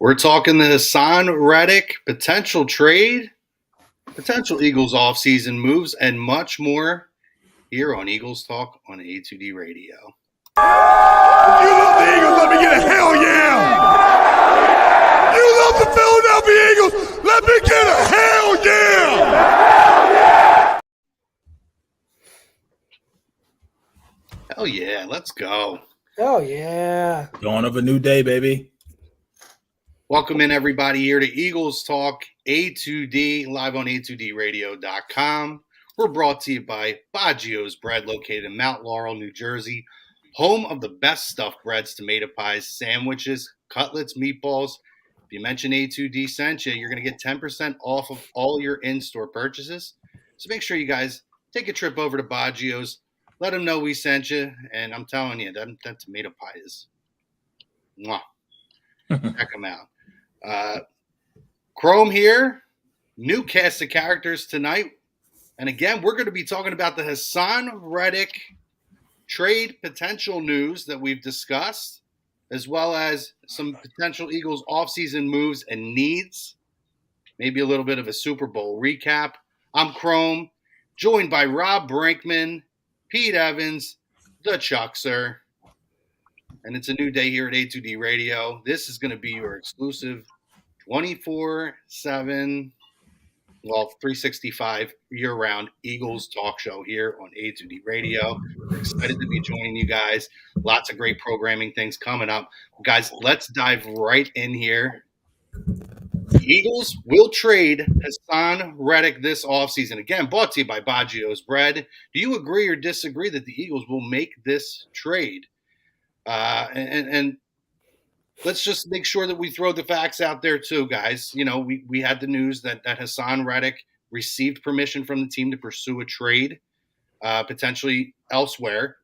We're talking the Haason Reddick potential trade, potential Eagles offseason moves, and much more here on Eagles Talk on A2D Radio. If you love the Eagles, let me get a hell yeah! You love the Philadelphia Eagles, let me get a hell yeah! Hell yeah, let's go. Oh, yeah. Dawn of a new day, baby. Welcome in, everybody, here to Eagles Talk A2D, live on A2DRadio.com. We're brought to you by Baggio's Bread, located in Mount Laurel, New Jersey, home of the best stuffed breads, tomato pies, sandwiches, cutlets, meatballs. If you mention A2D sent you, you're going to get 10% off of all your in-store purchases. So make sure you guys take a trip over to Baggio's. Let them know we sent you, and I'm telling you, that tomato pie is mwah. Check them out. Chrome here, new cast of characters tonight. And again, we're going to be talking about the Haason Reddick trade potential news that we've discussed, as well as some potential Eagles offseason moves and needs. Maybe a little bit of a Super Bowl recap. I'm Chrome, joined by Rob Brinkman, Pete Evans, the Chuckster. And it's a new day here at A2D Radio. This is going to be your exclusive 24/7, 365 year-round Eagles talk show here on A2D Radio. We're excited to be joining you guys. Lots of great programming things coming up. Guys, let's dive right in here. The Eagles will trade Haason Reddick this offseason. Again, brought to you by Baggio's Bread. Do you agree or disagree that the Eagles will make this trade? And let's just make sure that we throw the facts out there too, guys. You know, we had the news that Haason Reddick received permission from the team to pursue a trade, potentially elsewhere.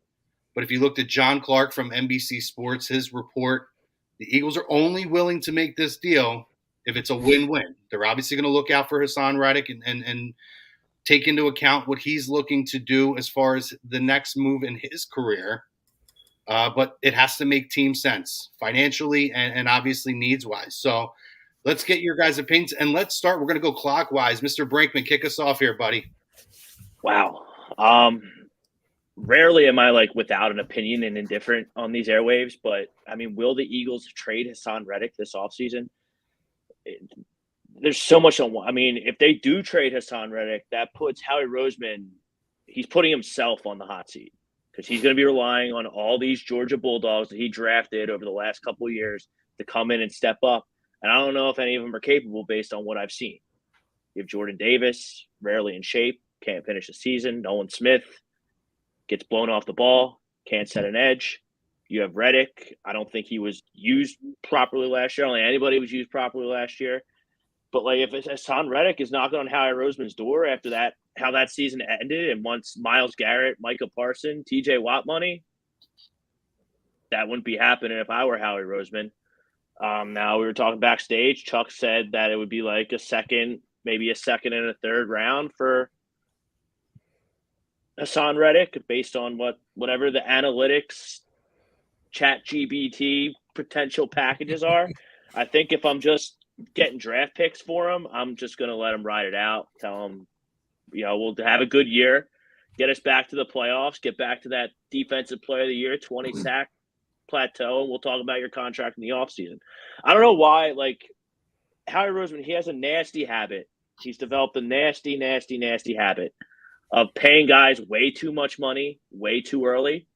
But if you looked at John Clark from NBC Sports, his report, the Eagles are only willing to make this deal if it's a win-win. They're obviously going to look out for Haason Reddick and take into account what he's looking to do as far as the next move in his career. But it has to make team sense financially and obviously needs-wise. So let's get your guys' opinions, and let's start. We're going to go clockwise. Mr. Brinkman, kick us off here, buddy. Wow. Rarely am I without an opinion and indifferent on these airwaves, but I mean, will the Eagles trade Haason Reddick this offseason? There's so much on. I mean, if they do trade Haason Reddick, that puts Howie Roseman. He's putting himself on the hot seat, because he's going to be relying on all these Georgia Bulldogs that he drafted over the last couple of years to come in and step up. And I don't know if any of them are capable based on what I've seen. You have Jordan Davis, rarely in shape, can't finish the season. Nolan Smith gets blown off the ball, can't set an edge. You have Reddick. I don't think he was used properly last year. Only anybody was used properly last year. But if Haason Reddick is knocking on Howie Roseman's door after that, how that season ended, and once Myles Garrett, Micah Parsons, TJ Watt money, that wouldn't be happening if I were Howie Roseman. Now, we were talking backstage. Chuck said that it would be like a second and a third round for Haason Reddick based on whatever the analytics, ChatGPT potential packages are. I think if I'm just getting draft picks for him, I'm just going to let him ride it out, tell him, we'll have a good year, get us back to the playoffs, get back to that defensive player of the year, 20 sack plateau, and we'll talk about your contract in the offseason. I don't know why, Howie Roseman, he has a nasty habit. He's developed a nasty, nasty, nasty habit of paying guys way too much money, way too early.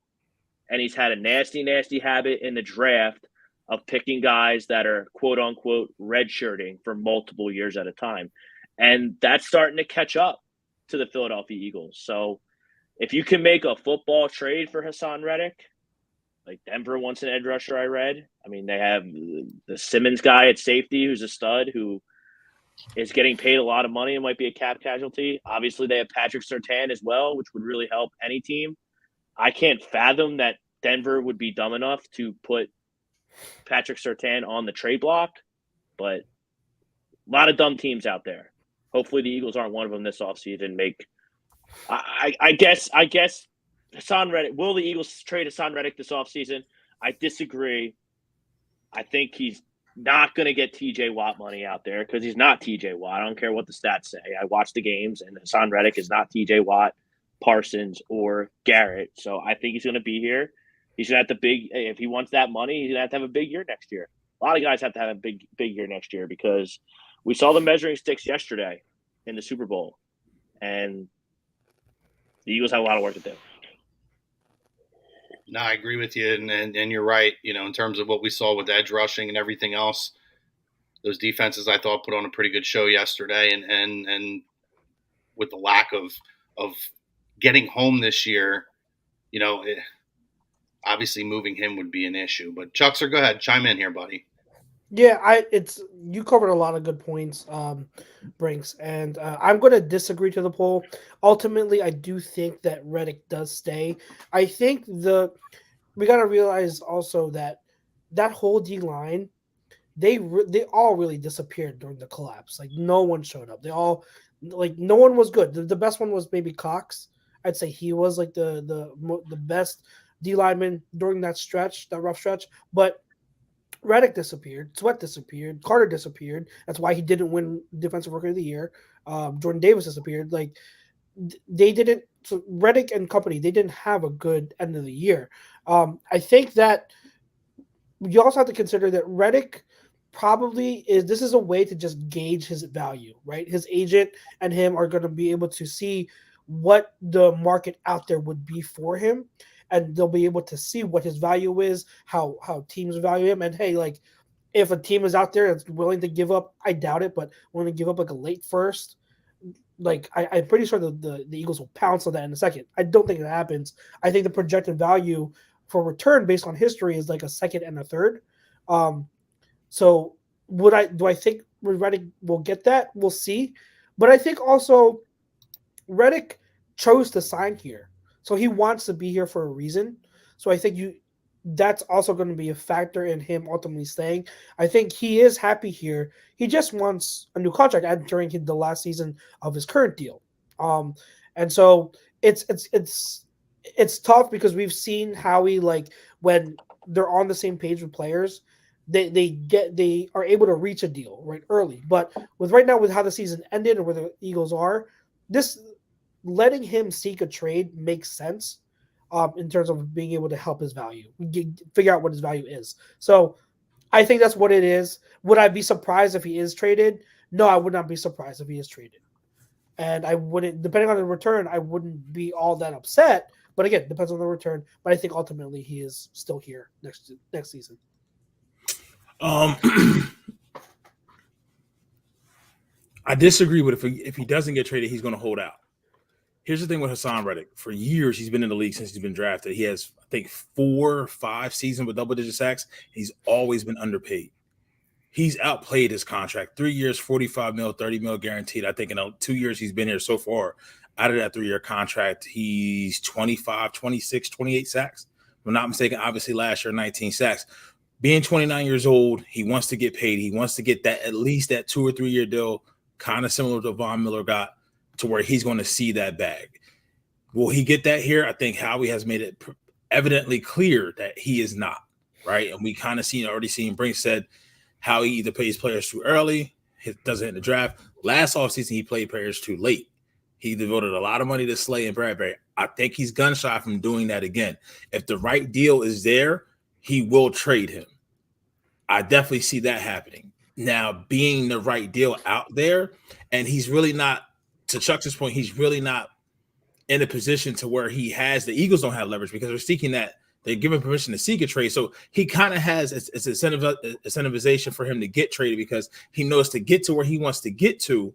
And he's had a nasty, nasty habit in the draft of picking guys that are, quote unquote, redshirting for multiple years at a time. And that's starting to catch up to the Philadelphia Eagles. So if you can make a football trade for Haason Reddick, like Denver wants an edge rusher, I read. I mean, they have the Simmons guy at safety who's a stud who is getting paid a lot of money and might be a cap casualty. Obviously, they have Patrick Surtain as well, which would really help any team. I can't fathom that Denver would be dumb enough to put Patrick Surtain on the trade block, but a lot of dumb teams out there. Hopefully the Eagles aren't one of them this offseason. I guess Haason Reddick. Will the Eagles trade Haason Reddick this offseason? I disagree. I think he's not going to get TJ Watt money out there because he's not TJ Watt. I don't care what the stats say. I watched the games, and Haason Reddick is not TJ Watt, Parsons, or Garrett. So I think he's going to be here. He's going to have if he wants that money, he's going to have a big year next year. A lot of guys have to have a big year next year because we saw the measuring sticks yesterday in the Super Bowl, and the Eagles have a lot of work to do. No, I agree with you, and you're right. In terms of what we saw with edge rushing and everything else, those defenses I thought put on a pretty good show yesterday, and with the lack of getting home this year, obviously moving him would be an issue. But Chuckster, go ahead, chime in here, buddy. Yeah, you covered a lot of good points, Brinks, and I'm going to disagree to the poll. Ultimately, I do think that Reddick does stay. I think we got to realize also that whole D line, they all really disappeared during the collapse. Like no one showed up. They all no one was good. The best one was maybe Cox. I'd say he was like the best D lineman during that rough stretch, but Reddick disappeared. Sweat disappeared. Carter disappeared. That's why he didn't win Defensive Rookie of the Year. Jordan Davis disappeared. They didn't. So Reddick and company, they didn't have a good end of the year. I think that you also have to consider that Reddick probably is. This is a way to just gauge his value, right? His agent and him are going to be able to see what the market out there would be for him. And they'll be able to see what his value is, how teams value him. And hey, if a team is out there that's willing to give up, I doubt it, but willing to give up a late first, I'm pretty sure the Eagles will pounce on that in a second. I don't think it happens. I think the projected value for return based on history is a second and a third. So do I think Reddick will get that? We'll see. But I think also Reddick chose to sign here. So he wants to be here for a reason. So I think that's also going to be a factor in him ultimately staying. I think he is happy here. He just wants a new contract during the last season of his current deal. And so it's tough because we've seen Howie when they're on the same page with players, they are able to reach a deal right early. But right now with how the season ended and where the Eagles are, letting him seek a trade makes sense in terms of being able to help his value, figure out what his value is. So I think that's what it is. Would I be surprised if he is traded? No, I would not be surprised if he is traded. And I wouldn't, depending on the return, I wouldn't be all that upset. But again, depends on the return. But I think ultimately he is still here next season. I disagree with if he doesn't get traded, he's going to hold out. Here's the thing with Haason Reddick. For years, he's been in the league since he's been drafted. He has, I think, 4 or 5 seasons with double-digit sacks. He's always been underpaid. He's outplayed his contract. 3 years, $45 million, $30 million guaranteed. I think in the 2 years he's been here so far, out of that 3-year contract, he's 25, 26, 28 sacks. If I'm not mistaken, obviously last year, 19 sacks. Being 29 years old, he wants to get paid. He wants to get that at least that 2 or 3 year deal, kind of similar to Von Miller got, to where he's going to see that bag. Will he get that here? I think Howie has made it evidently clear that he is not, right? And we kind of already seen Brink said how he either pays players too early, doesn't hit the draft. Last offseason, he played players too late. He devoted a lot of money to Slay and Bradbury. I think he's gun shy from doing that again. If the right deal is there, he will trade him. I definitely see that happening. Now, being the right deal out there, and he's really not, to Chuck's point, he's really not in a position to where the Eagles don't have leverage because they're seeking that. They're given permission to seek a trade. So he kind of has it's incentivization for him to get traded because he knows to get to where he wants to get to,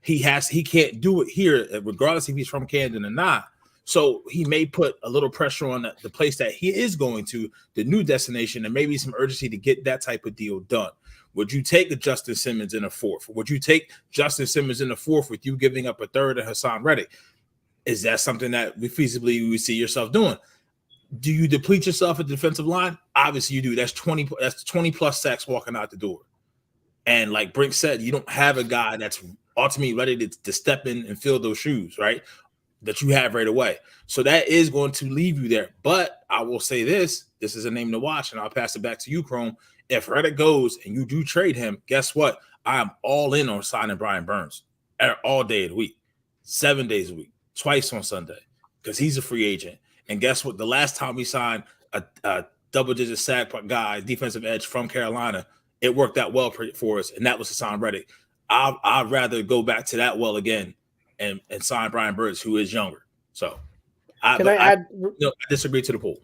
he can't do it here, regardless if he's from Camden or not. So he may put a little pressure on the place that he is going to, the new destination, and maybe some urgency to get that type of deal done. Would you take a Justin Simmons in a 4th? Would you take Justin Simmons in the 4th with you giving up a 3rd and Haason Reddick? Is that something that feasibly would see yourself doing? Do you deplete yourself at the defensive line? Obviously you do. That's 20 plus sacks walking out the door. And like Brink said, you don't have a guy that's ultimately ready to step in and fill those shoes, right? That you have right away. So that is going to leave you there. But I will say this, this is a name to watch, and I'll pass it back to you, Chrome. If Reddick goes and you do trade him, guess what? I'm all in on signing Brian Burns all day of the week, 7 days a week, twice on Sunday, because he's a free agent. And guess what? The last time we signed a double-digit sack guy, defensive edge from Carolina, it worked out well for us, and that was Haason Reddick. I'd rather go back to that well again and sign Brian Burns, who is younger. So I disagree to the poll.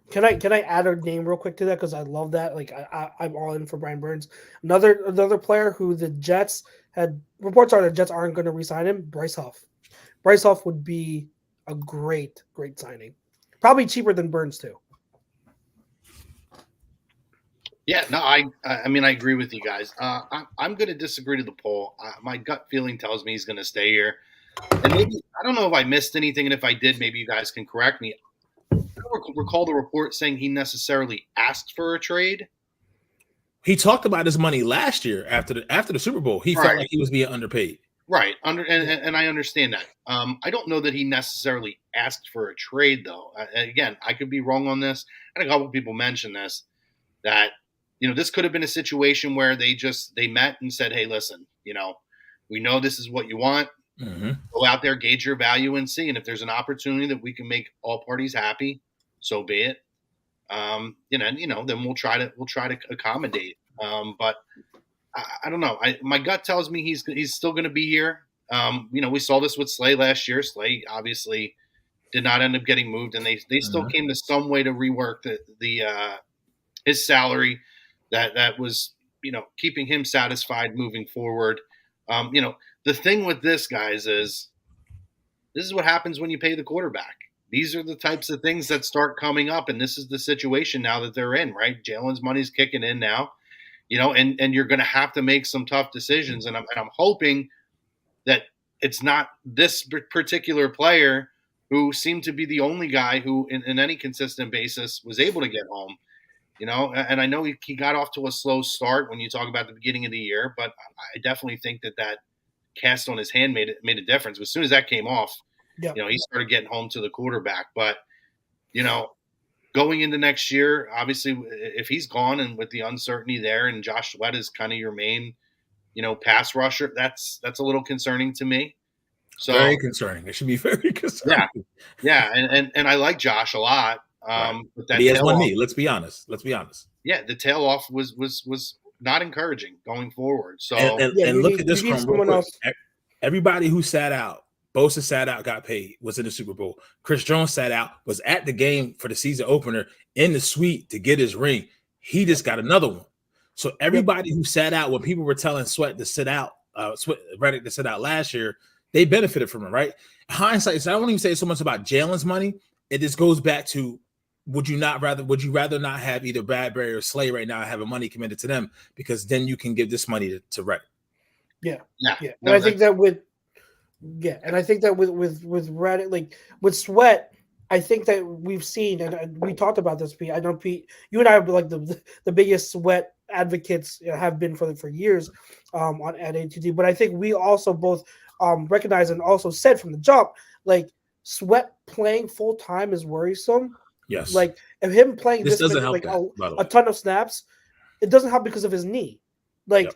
Can I add a name real quick to that, because I love that. Like I'm all in for Brian Burns. Another player who the Jets had reports are the Jets aren't going to re-sign him. Bryce Huff. Bryce Huff would be a great signing. Probably cheaper than Burns too. Yeah, no, I mean, I agree with you guys. I'm going to disagree to the poll. My gut feeling tells me he's going to stay here. And maybe, I don't know if I missed anything, and if I did, maybe you guys can correct me. I don't recall the report saying he necessarily asked for a trade. He talked about his money last year after the Super Bowl. He felt like he was being underpaid. Right. And I understand that. I don't know that he necessarily asked for a trade, though. Again, I could be wrong on this. And a couple of people mentioned this, that, this could have been a situation where they met and said, hey, listen, we know this is what you want. Mm-hmm. Go out there, gauge your value, and see. And if there's an opportunity that we can make all parties happy, so be it. Then we'll try to accommodate. But I don't know. My gut tells me he's still going to be here. We saw this with Slay last year. Slay obviously did not end up getting moved, and they still came to some way to rework his salary that was keeping him satisfied moving forward. The thing with this, guys, is this is what happens when you pay the quarterback. These are the types of things that start coming up, and this is the situation now that they're in, right? Jalen's money's kicking in now, and you're going to have to make some tough decisions. And I'm hoping that it's not this particular player who seemed to be the only guy who, in any consistent basis, was able to get home. And I know he got off to a slow start when you talk about the beginning of the year, but I definitely think that cast on his hand made a difference. As soon as that came off, he started getting home to the quarterback. But, going into next year, obviously, if he's gone and with the uncertainty there, and Josh Sweat is kind of your main, pass rusher, that's a little concerning to me. So very concerning. It should be very concerning. Yeah. And I like Josh a lot. But he has one knee. Let's be honest. Yeah, the tail off was not encouraging going forward. So and look at this from real quick. Everybody who sat out, Bosa sat out, got paid, was in the Super Bowl. Chris Jones sat out, was at the game for the season opener in the suite to get his ring. He just got another one. So everybody who sat out when people were telling Reddick to sit out last year, they benefited from it, right? Hindsight, so I don't even say so much about Jalen's money. It just goes back to, would you rather not have either Bradbury or Slay right now, have a money committed to them, because then you can give this money to Reddick. Yeah. And I think that with Reddick, like with Sweat, I think that we've seen, and we talked about this, Pete. I know, Pete, you and I are like the biggest Sweat advocates, have been for years at A2D. But I think we also both recognize and also said from the jump, like, Sweat playing full time is worrisome. Yes. Like, if him playing this doesn't help like that, a ton of snaps, it doesn't help because of his knee. Like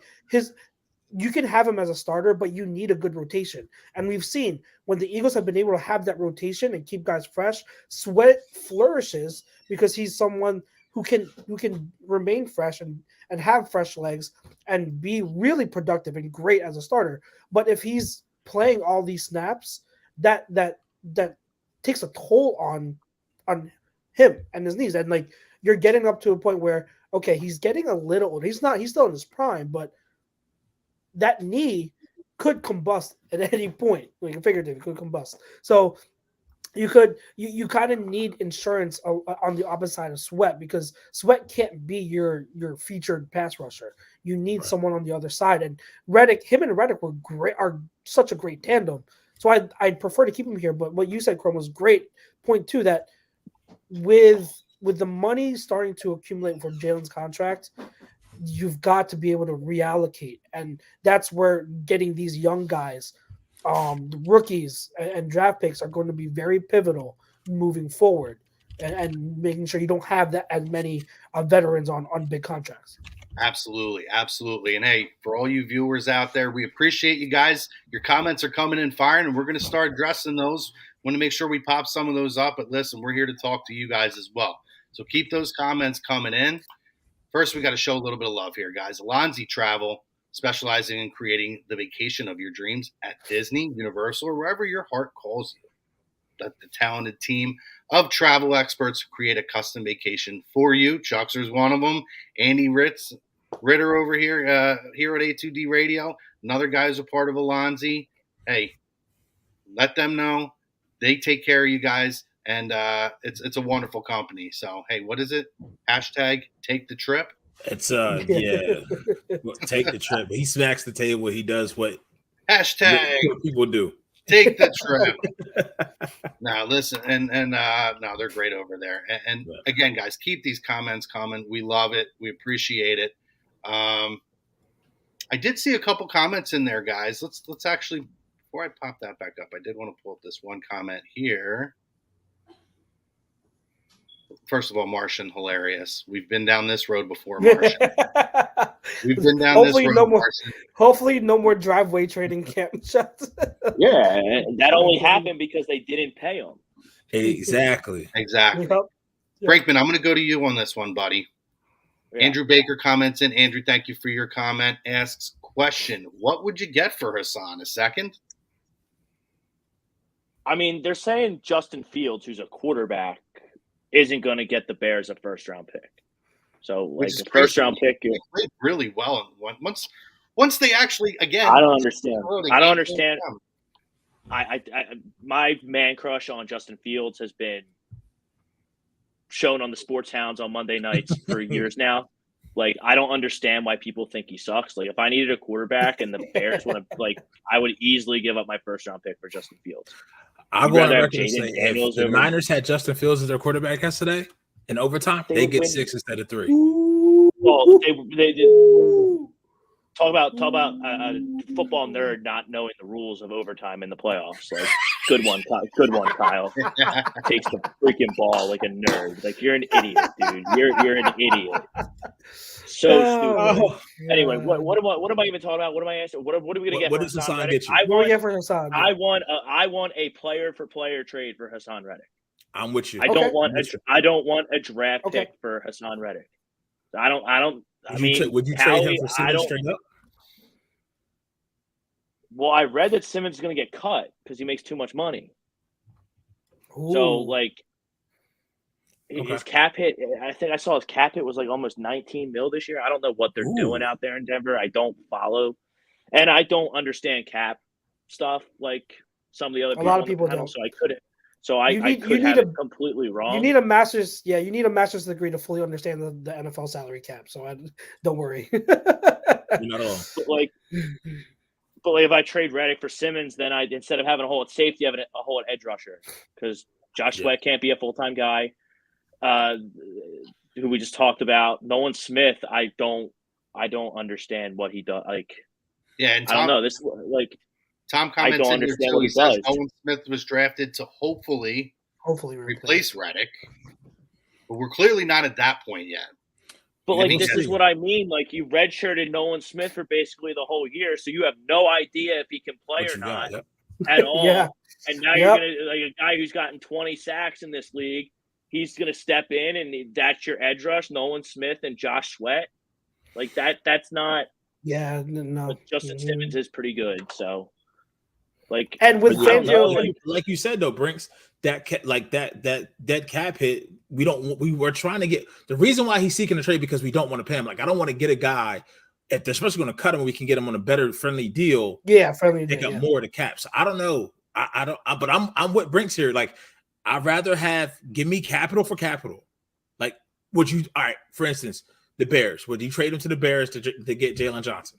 you can have him as a starter, but you need a good rotation. And we've seen when the Eagles have been able to have that rotation and keep guys fresh, Sweat flourishes because he's someone who can remain fresh and have fresh legs and be really productive and great as a starter. But if he's playing all these snaps, that takes a toll on him and his knees. And like, you're getting up to a point where, okay, he's getting a little older. He's still in his prime, but that knee could combust at any point. Like, figuratively, it could combust. So you kind of need insurance on the opposite side of Sweat, because Sweat can't be your featured pass rusher. You need someone on the other side. And him and Reddick are such a great tandem. So I'd prefer to keep him here. But what you said, Chrome, was great point too, that with the money starting to accumulate for Jalen's contract, you've got to be able to reallocate. And that's where getting these young guys, the rookies and draft picks, are going to be very pivotal moving forward. and making sure you don't have that as many veterans on big contracts. Absolutely, absolutely. And hey, for all you viewers out there, we appreciate you guys. Your comments are coming in firing, and we're going to start addressing those. Want to make sure we pop some of those up. But listen, we're here to talk to you guys as well. So keep those comments coming in. First, we got to show a little bit of love here, guys. Alonzi Travel, specializing in creating the vacation of your dreams at Disney, Universal, or wherever your heart calls you. Let the talented team of travel experts create a custom vacation for you. Chuckster's one of them. Andy Ritter over here, here at A2D Radio. Another guy who's a part of Alonzi. Hey, let them know. They take care of you guys, and it's a wonderful company. So, hey, what is it? Hashtag take the trip. It's yeah. Take the trip. He smacks the table. He does what people do. Take the trip. Now, listen, and no, they're great over there. And again, guys, keep these comments coming. We love it. We appreciate it. I did see a couple comments in there, guys. Let's actually, before I pop that back up, I did want to pull up this one comment here. First of all, Martian, hilarious. We've been down this road before, Martian. We've been down this road, Martian. Hopefully, no more driveway trading camp shots. Yeah, and that only happened because they didn't pay him. Exactly. Exactly. Yep. Brakeman, I'm going to go to you on this one, buddy. Yeah. Andrew Baker comments in. Andrew, thank you for your comment. Asks, question, what would you get for Haason? A second? I mean, they're saying Justin Fields, who's a quarterback, isn't going to get the Bears a first-round pick. So, like, a first-round pick, they played really well. Once they actually, again, I don't understand. My man crush on Justin Fields has been shown on the Sports Hounds on Monday nights for years now. Like, I don't understand why people think he sucks. Like, if I needed a quarterback and the Bears want to, like, I would easily give up my first-round pick for Justin Fields. I'll go on record and say, if the Niners had Justin Fields as their quarterback yesterday in overtime, they get 6 instead of 3. Well, they did. Talk about a football nerd not knowing the rules of overtime in the playoffs. Like, good one, Kyle. Takes the freaking ball like a nerd. Like, you're an idiot, dude. You're an idiot. So stupid. Anyway, what am I even talking about? What am I asking? What are we gonna get? What does Haason get you? I want a player for player trade for Haason Reddick. I'm with you. I don't want a draft pick for Haason Reddick. Would you trade him for Simmons straight up? Well, I read that Simmons is going to get cut because he makes too much money. Ooh. So, like, his cap hit, I think I saw his cap hit was like almost 19 mil this year. I don't know what they're doing out there in Denver. I don't follow. And I don't understand cap stuff like some of the other people. A lot of people don't. So I couldn't. So I could have it completely wrong. You need a master's. Yeah, you need a master's degree to fully understand the NFL salary cap. So don't worry. Not all. But if I trade Reddick for Simmons, then instead of having a hole at safety, have a hole at edge rusher because Josh Sweat can't be a full-time guy. Who we just talked about, Nolan Smith. I don't understand what he does. Like, yeah, and Tom, I don't know this. Like, Tom comments in here too. He says Nolan Smith was drafted to hopefully replace Reddick, but we're clearly not at that point yet. But like, this is what I mean. Like, you redshirted Nolan Smith for basically the whole year, so you have no idea if he can play or not at all. Yeah. And now you're gonna, like, a guy who's gotten 20 sacks in this league. He's gonna step in, and that's your edge rush, Nolan Smith and Josh Sweat. Like that. That's not. Yeah, no. Justin Simmons is pretty good, so. Like, and with Fangio, like you said though, Brinks, that cap hit, we were trying to get the reason why he's seeking a trade because we don't want to pay him. Like, I don't want to get a guy if they're especially going to cut him, we can get him on a better friendly deal. Yeah, friendly deal. Pick up more of the cap. So I don't know. But I'm with Brinks here. Like, I'd rather give me capital for capital. Like, all right, for instance, the Bears. Would you trade him to the Bears to get Jalen Johnson?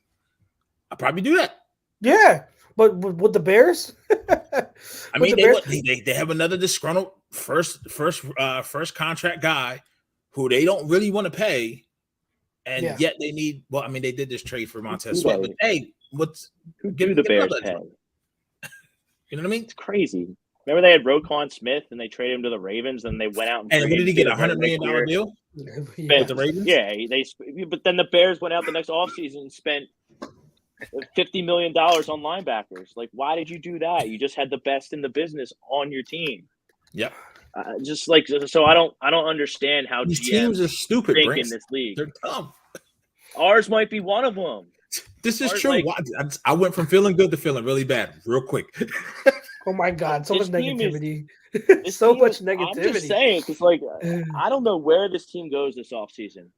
I'd probably do that. Yeah. But with the Bears, I mean, they have another disgruntled first contract guy who they don't really want to pay, and yet they need. Well, I mean, they did this trade for Montez Sweat, but hey, who do the Bears pay? You know what I mean? It's crazy. Remember they had Roquan Smith and they traded him to the Ravens, and they went out and And what did he get? $100 $100 million deal Yeah. with the Ravens? Yeah, but then the Bears went out the next offseason and spent $50 million on linebackers. Like, why did you do that? You just had the best in the business on your team. Yep. Just like, so I don't understand how These GMs teams are stupid, think Brinks. in this league. They're dumb. Ours might be one of them. This is Ours, true. like- I went from feeling good to feeling really bad real quick. Oh my God, so much This team is- negativity. This So team much is- negativity. I'm just saying, because like I don't know where this team goes this offseason.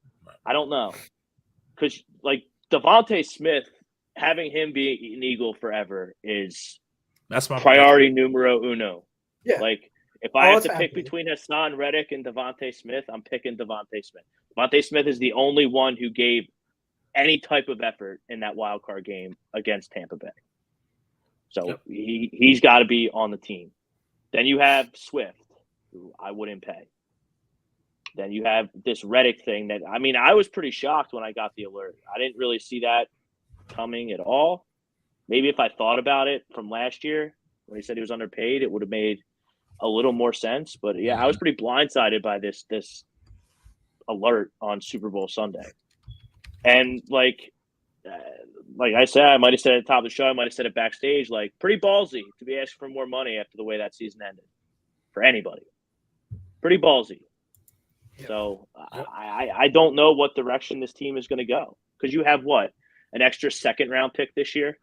I don't know, because like Devontae Smith, having him be an Eagle forever is That's my priority numero uno. Yeah. Like if I have it's to pick happening. between Haason Reddick and Devontae Smith, I'm picking Devontae Smith. Devontae Smith is the only one who gave any type of effort in that wild card game against Tampa Bay. So Yep. he's got to be on the team. Then you have Swift, who I wouldn't pay. Then you have this Reddick thing that, I mean, I was pretty shocked when I got the alert. I didn't really see that coming at all. Maybe if I thought about it from last year when he said he was underpaid, it would have made a little more sense. But yeah, I was pretty blindsided by this alert on Super Bowl Sunday. And like I said, I might have said it at the top of the show, I might have said it backstage, like pretty ballsy to be asking for more money after the way that season ended for anybody. Pretty ballsy. So I don't know what direction this team is going to go, because you have what, an extra second round pick this year,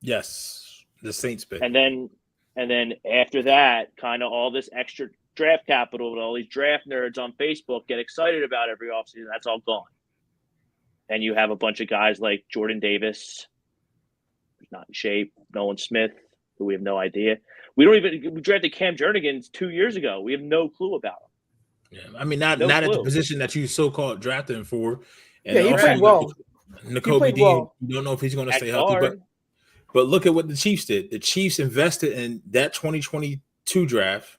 Yes, the Saints pick. and then after that, kind of all this extra draft capital that all these draft nerds on Facebook get excited about every offseason, that's all gone. And you have a bunch of guys like Jordan Davis, who's not in shape, Nolan Smith, who we have no idea. We drafted Cam Jernigan 2 years ago. We have no clue about him. Yeah, I mean, not No at the clue. position that you so-called drafted him for. And Yeah, he also, played well. N'Kobe played Dean, well. you don't know if he's going to At stay healthy, guard, but look at what the Chiefs did. The Chiefs invested in that 2022 draft,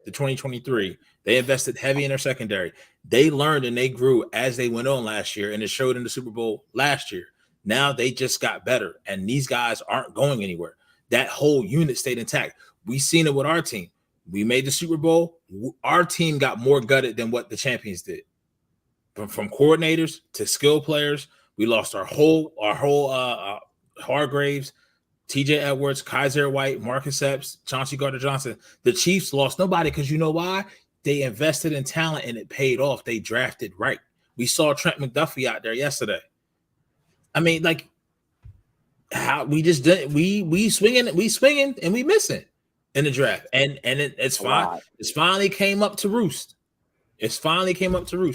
the 2023. They invested heavy in their secondary. They learned and they grew as they went on last year, and it showed in the Super Bowl last year. Now they just got better, and these guys aren't going anywhere. That whole unit stayed intact. We seen it with our team. We made the Super Bowl. Our team got more gutted than what the champions did. From coordinators to skill players, we lost our whole Hargraves, TJ Edwards, Kaiser White, Marcus Epps, Chauncey Gardner-Johnson. The Chiefs lost nobody because you know why? They invested in talent and it paid off. They drafted right. We saw Trent McDuffie out there yesterday. I mean, like, how we just did we swinging and we missing in the draft, and it's fine. It's finally came up to roost.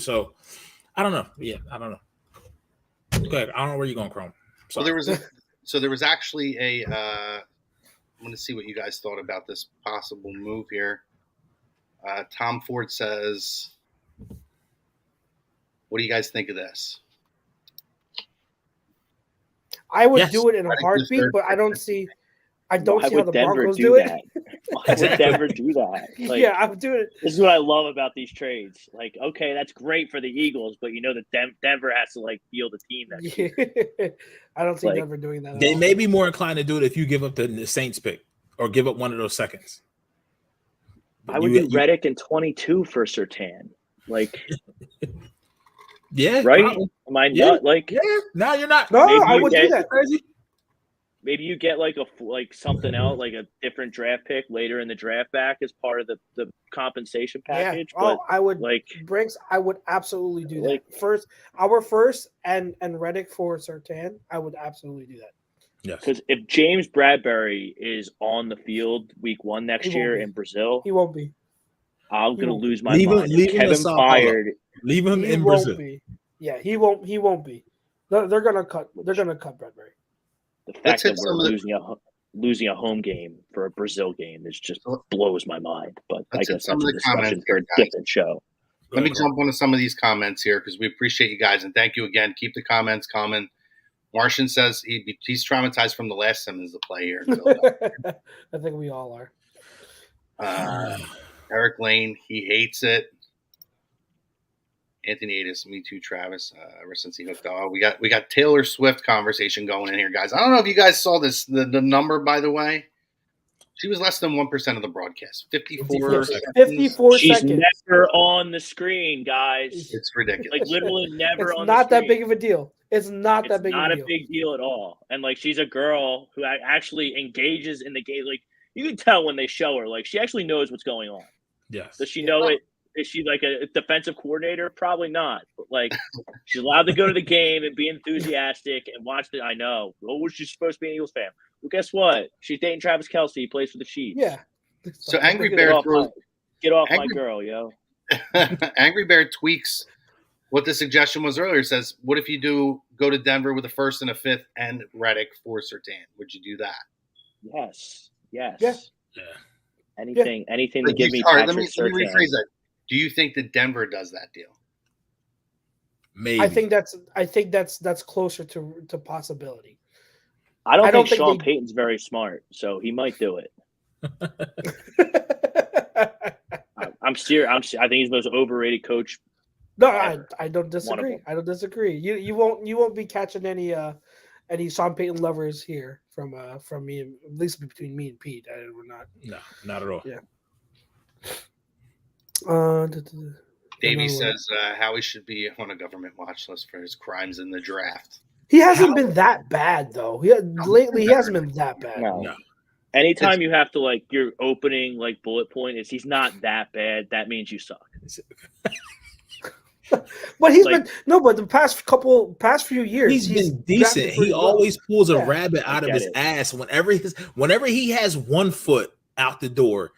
So I don't know. Yeah, I don't know. Go ahead. I don't know where you're going, Chrome. So there was actually a. I'm going to see what you guys thought about this possible move here. Tom Ford says, "What do you guys think of this?" I would Yes. do it in a heartbeat, but I don't see how the Broncos do it. Why would Denver do that? Like, Yeah, I would do it. this is what I love about these trades. Like, okay, that's great for the Eagles, but you know that Denver has to like field a team next year. I don't see Like, Denver doing that. at They all. may be more inclined to do it if you give up the Saints pick or give up one of those seconds. But I would do Reddick and 22 for Surtain. Like, yeah, right? probably. Am I Yeah. not like? Yeah, no, you're not. No, Maybe I you would do get- that. Crazy. Maybe you get like something else, like a different draft pick later in the draft back as part of the compensation package. Yeah. But I would like, Brinks, I would absolutely do Like- that. Our first and Reddick for Surtain, I would absolutely do that. Yes. because if James Bradbury is on the field week 1 next He won't year be. in Brazil, He won't be. I'm He gonna won't lose my Leave him- mind. leave If him in Kevin Sao Paulo. fired. Leave him He in won't Brazil. be. Yeah, he won't. He won't be. They're gonna cut. They're gonna cut Bradbury. The Let's fact hit that some we're of the- losing a home game for a Brazil game is just blows my mind. But I Let's hit guess some that's of a the comments discussion for a here, guys. different show. Let me jump onto some of these comments here because we appreciate you guys and thank you again. Keep the comments coming. Martian says he's traumatized from the last Simmons to play here. I think we all are. Eric Lane, he hates it. Anthony Adis, me too, Travis. Ever since he hooked up, we got Taylor Swift conversation going in here, guys. I don't know if you guys saw this the number, by the way. She was less than 1% of the broadcast. 54 Yes, seconds. 54 She's seconds. never on the screen, guys. It's ridiculous. Like literally never It's on not the that screen. big of a deal. It's not It's that big not of a a deal. big deal at all. And like she's a girl who actually engages in the game. Like you can tell when they show her, like she actually knows what's going on. Yes. Does she know it? Is she like a defensive coordinator? Probably not. But like she's allowed to go to the game and be enthusiastic and watch it. I know. Oh, she's supposed to be an Eagles fan. Well, guess what? She's dating Travis Kelce. He plays for the Chiefs. Yeah. So Angry Get Bear off throws. Get off my Angry- girl, yo. Angry Bear tweaks what the suggestion was earlier. Says, what if you go to Denver with a first and a fifth and Reddick for Surtain? Would you do that? Yes. Yes. Yeah. Yeah. Anything to Like give me all right, Patrick let me Surtain. rephrase that. Do you think that Denver does that deal? Maybe. I think that's closer to possibility. I don't think think Sean they- Payton's very smart, so he might do it. I'm serious. I think he's the most overrated coach. No, ever. I don't One of disagree. them. I don't disagree. You won't be catching any Sean Payton lovers here from me, at least between me and Pete. We're not. No, not at all. Yeah. Davey another one. says Howie should be on a government watch list for his crimes in the draft. He hasn't been that bad though. Lately he hasn't been that bad. No. Anytime you have to like your opening like bullet point is he's not that bad. That means you suck. But he's Like- been but the past few years He's been drafted decent. pretty He well. always pulls a Yeah. rabbit out of get his it. ass whenever he has one foot out the door,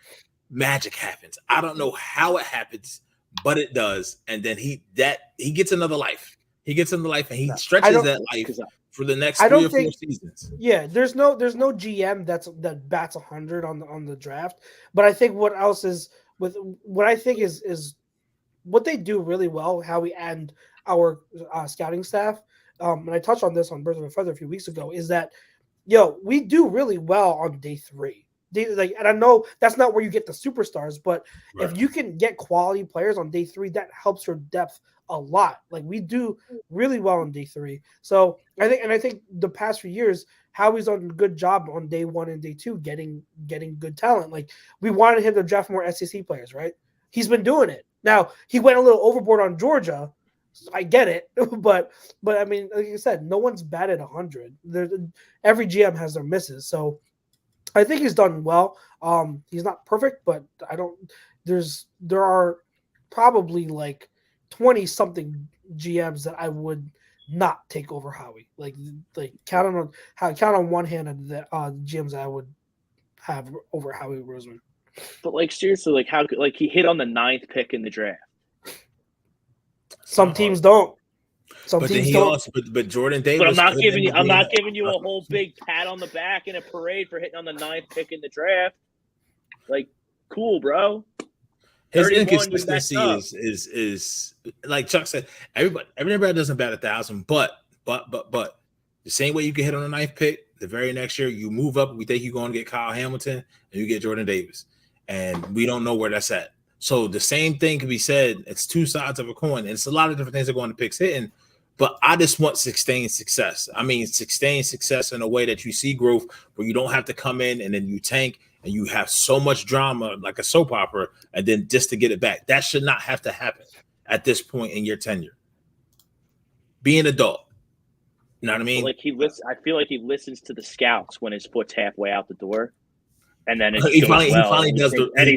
magic happens. I don't know how it happens, but it does. And then he gets another life. He gets another life and he stretches that life for the next 3 or 4 seasons. Yeah, there's no GM that bats 100 on the draft. But I think what I think is what they do really well, Howie and our scouting staff, and I touched on this on Birds of a Feather a few weeks ago, is that we do really well on day 3. And I know that's not where you get the superstars, but if you can get quality players on day 3, that helps your depth a lot. Like we do really well on day 3. So I think the past few years, Howie's done a good job on day 1 and day 2, getting good talent. Like we wanted him to draft more SEC players, right? He's been doing it. Now he went a little overboard on Georgia. I get it, but I mean, like I said, no one's batted 100. Every GM has their misses, so I think he's done well. He's not perfect, but there are probably like 20 something GMs that I would not take over Howie. Like count on one hand of the GMs I would have over Howie Roseman. But like seriously, like how like he hit on the 9th pick in the draft. Some teams don't. But then he also, but Jordan Davis. But I'm not giving you a whole big pat on the back and a parade for hitting on the 9th pick in the draft. Like, cool, bro. His 31, inconsistency is like Chuck said. Everybody doesn't bat 1,000, but the same way you can hit on the 9th pick, the very next year you move up. We think you're going to get Kyle Hamilton and you get Jordan Davis, and we don't know where that's at. So the same thing can be said. It's two sides of a coin, and it's a lot of different things that go into picks hitting. But I just want sustained success. I mean, sustained success in a way that you see growth where you don't have to come in and then you tank and you have so much drama like a soap opera and then just to get it back. That should not have to happen at this point in your tenure. Be an adult. You know what I mean? Like I feel like he listens to the scouts when his foot's halfway out the door. And then it he goes finally well. does and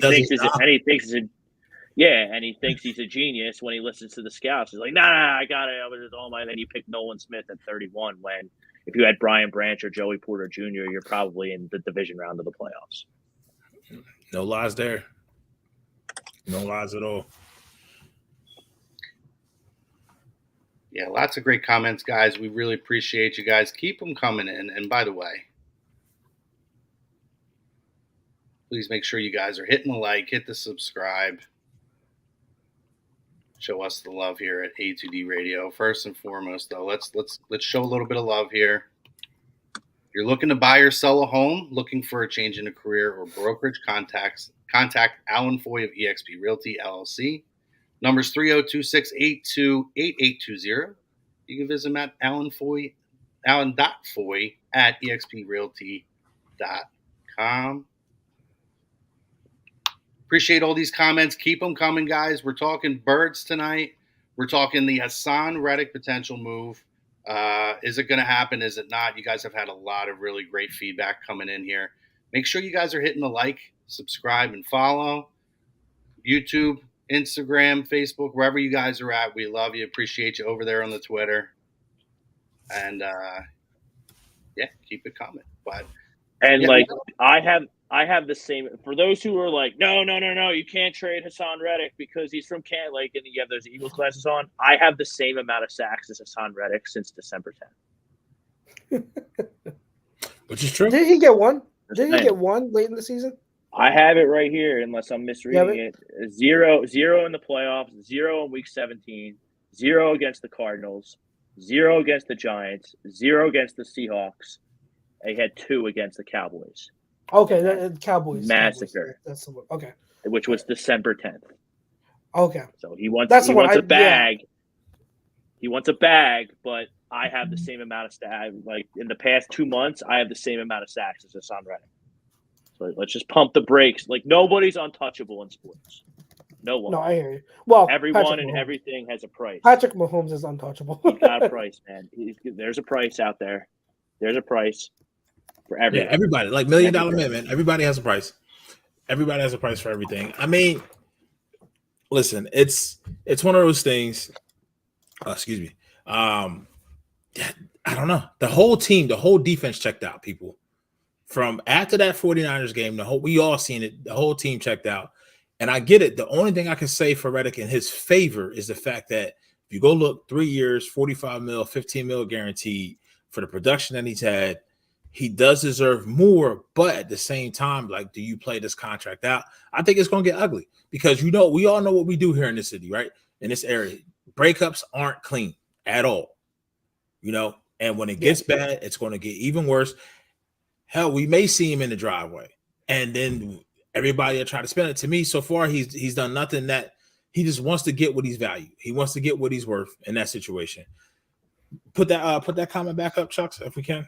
he thinks he's a genius when he listens to the scouts. He's like, nah, I got it. I was just all my. Then you pick Nolan Smith at 31. When if you had Brian Branch or Joey Porter Jr., you're probably in the division round of the playoffs. No lies there. No lies at all. Yeah, lots of great comments, guys. We really appreciate you guys. Keep them coming in. And by the way, please make sure you guys are hitting the like, hit the subscribe. Show us the love here at A2D Radio. First and foremost, though, let's show a little bit of love here. You're looking to buy or sell a home, looking for a change in a career or brokerage, contact Alan Foy of eXp Realty LLC. Numbers 302-682-8820. You can visit him at alan.foy at exprealty.com. Appreciate all these comments. Keep them coming, guys. We're talking birds tonight. We're talking the Haason Reddick potential move. Is it going to happen? Is it not? You guys have had a lot of really great feedback coming in here. Make sure you guys are hitting the like, subscribe, and follow. YouTube, Instagram, Facebook, wherever you guys are at. We love you. Appreciate you over there on the Twitter. And yeah, keep it coming. But And like I have the same for those who are like, no, you can't trade Haason Reddick because he's from Kent. Like, and you have those Eagles glasses on. I have the same amount of sacks as Haason Reddick since December 10th. Which is true. Did he get one? Did he get one late in the season? I have it right here, unless I'm misreading it. 0 in the playoffs, 0 in Week 17, 0 against the Cardinals, 0 against the Giants, 0 against the Seahawks. He had 2 against the Cowboys. Okay, the Cowboys massacre. That's the one. Okay, which was December 10th. Okay, so he wants a bag. Yeah. He wants a bag, but I have the same amount of sacks. Like in the past 2 months, I have the same amount of sacks as Haason Reddick. So let's just pump the brakes. Like nobody's untouchable in sports. No one. No, I hear you. Well, everyone and everything has a price. Patrick Mahomes is untouchable. He's got a price, man. There's a price out there. There's a price for everyone. Yeah, everybody. Like $1 Million Man, man. Everybody has a price. Everybody has a price for everything. I mean, listen, it's one of those things. Excuse me. I don't know. The whole team, the whole defense checked out, people. From after that 49ers game, we all seen it. The whole team checked out. And I get it. The only thing I can say for Reddick in his favor is the fact that if you go look 3 years, 45 mil, 15 mil guaranteed for the production that he's had, he does deserve more. But at the same time, like, do you play this contract out? I think it's going to get ugly because, we all know what we do here in this city, right? In this area, breakups aren't clean at all, and when it gets bad, it's going to get even worse. Hell, we may see him in the driveway, and then everybody will try to spend it. To me, so far, he's done nothing that he just wants to get what he's valued. He wants to get what he's worth in that situation. Put that comment back up, Chucks, if we can.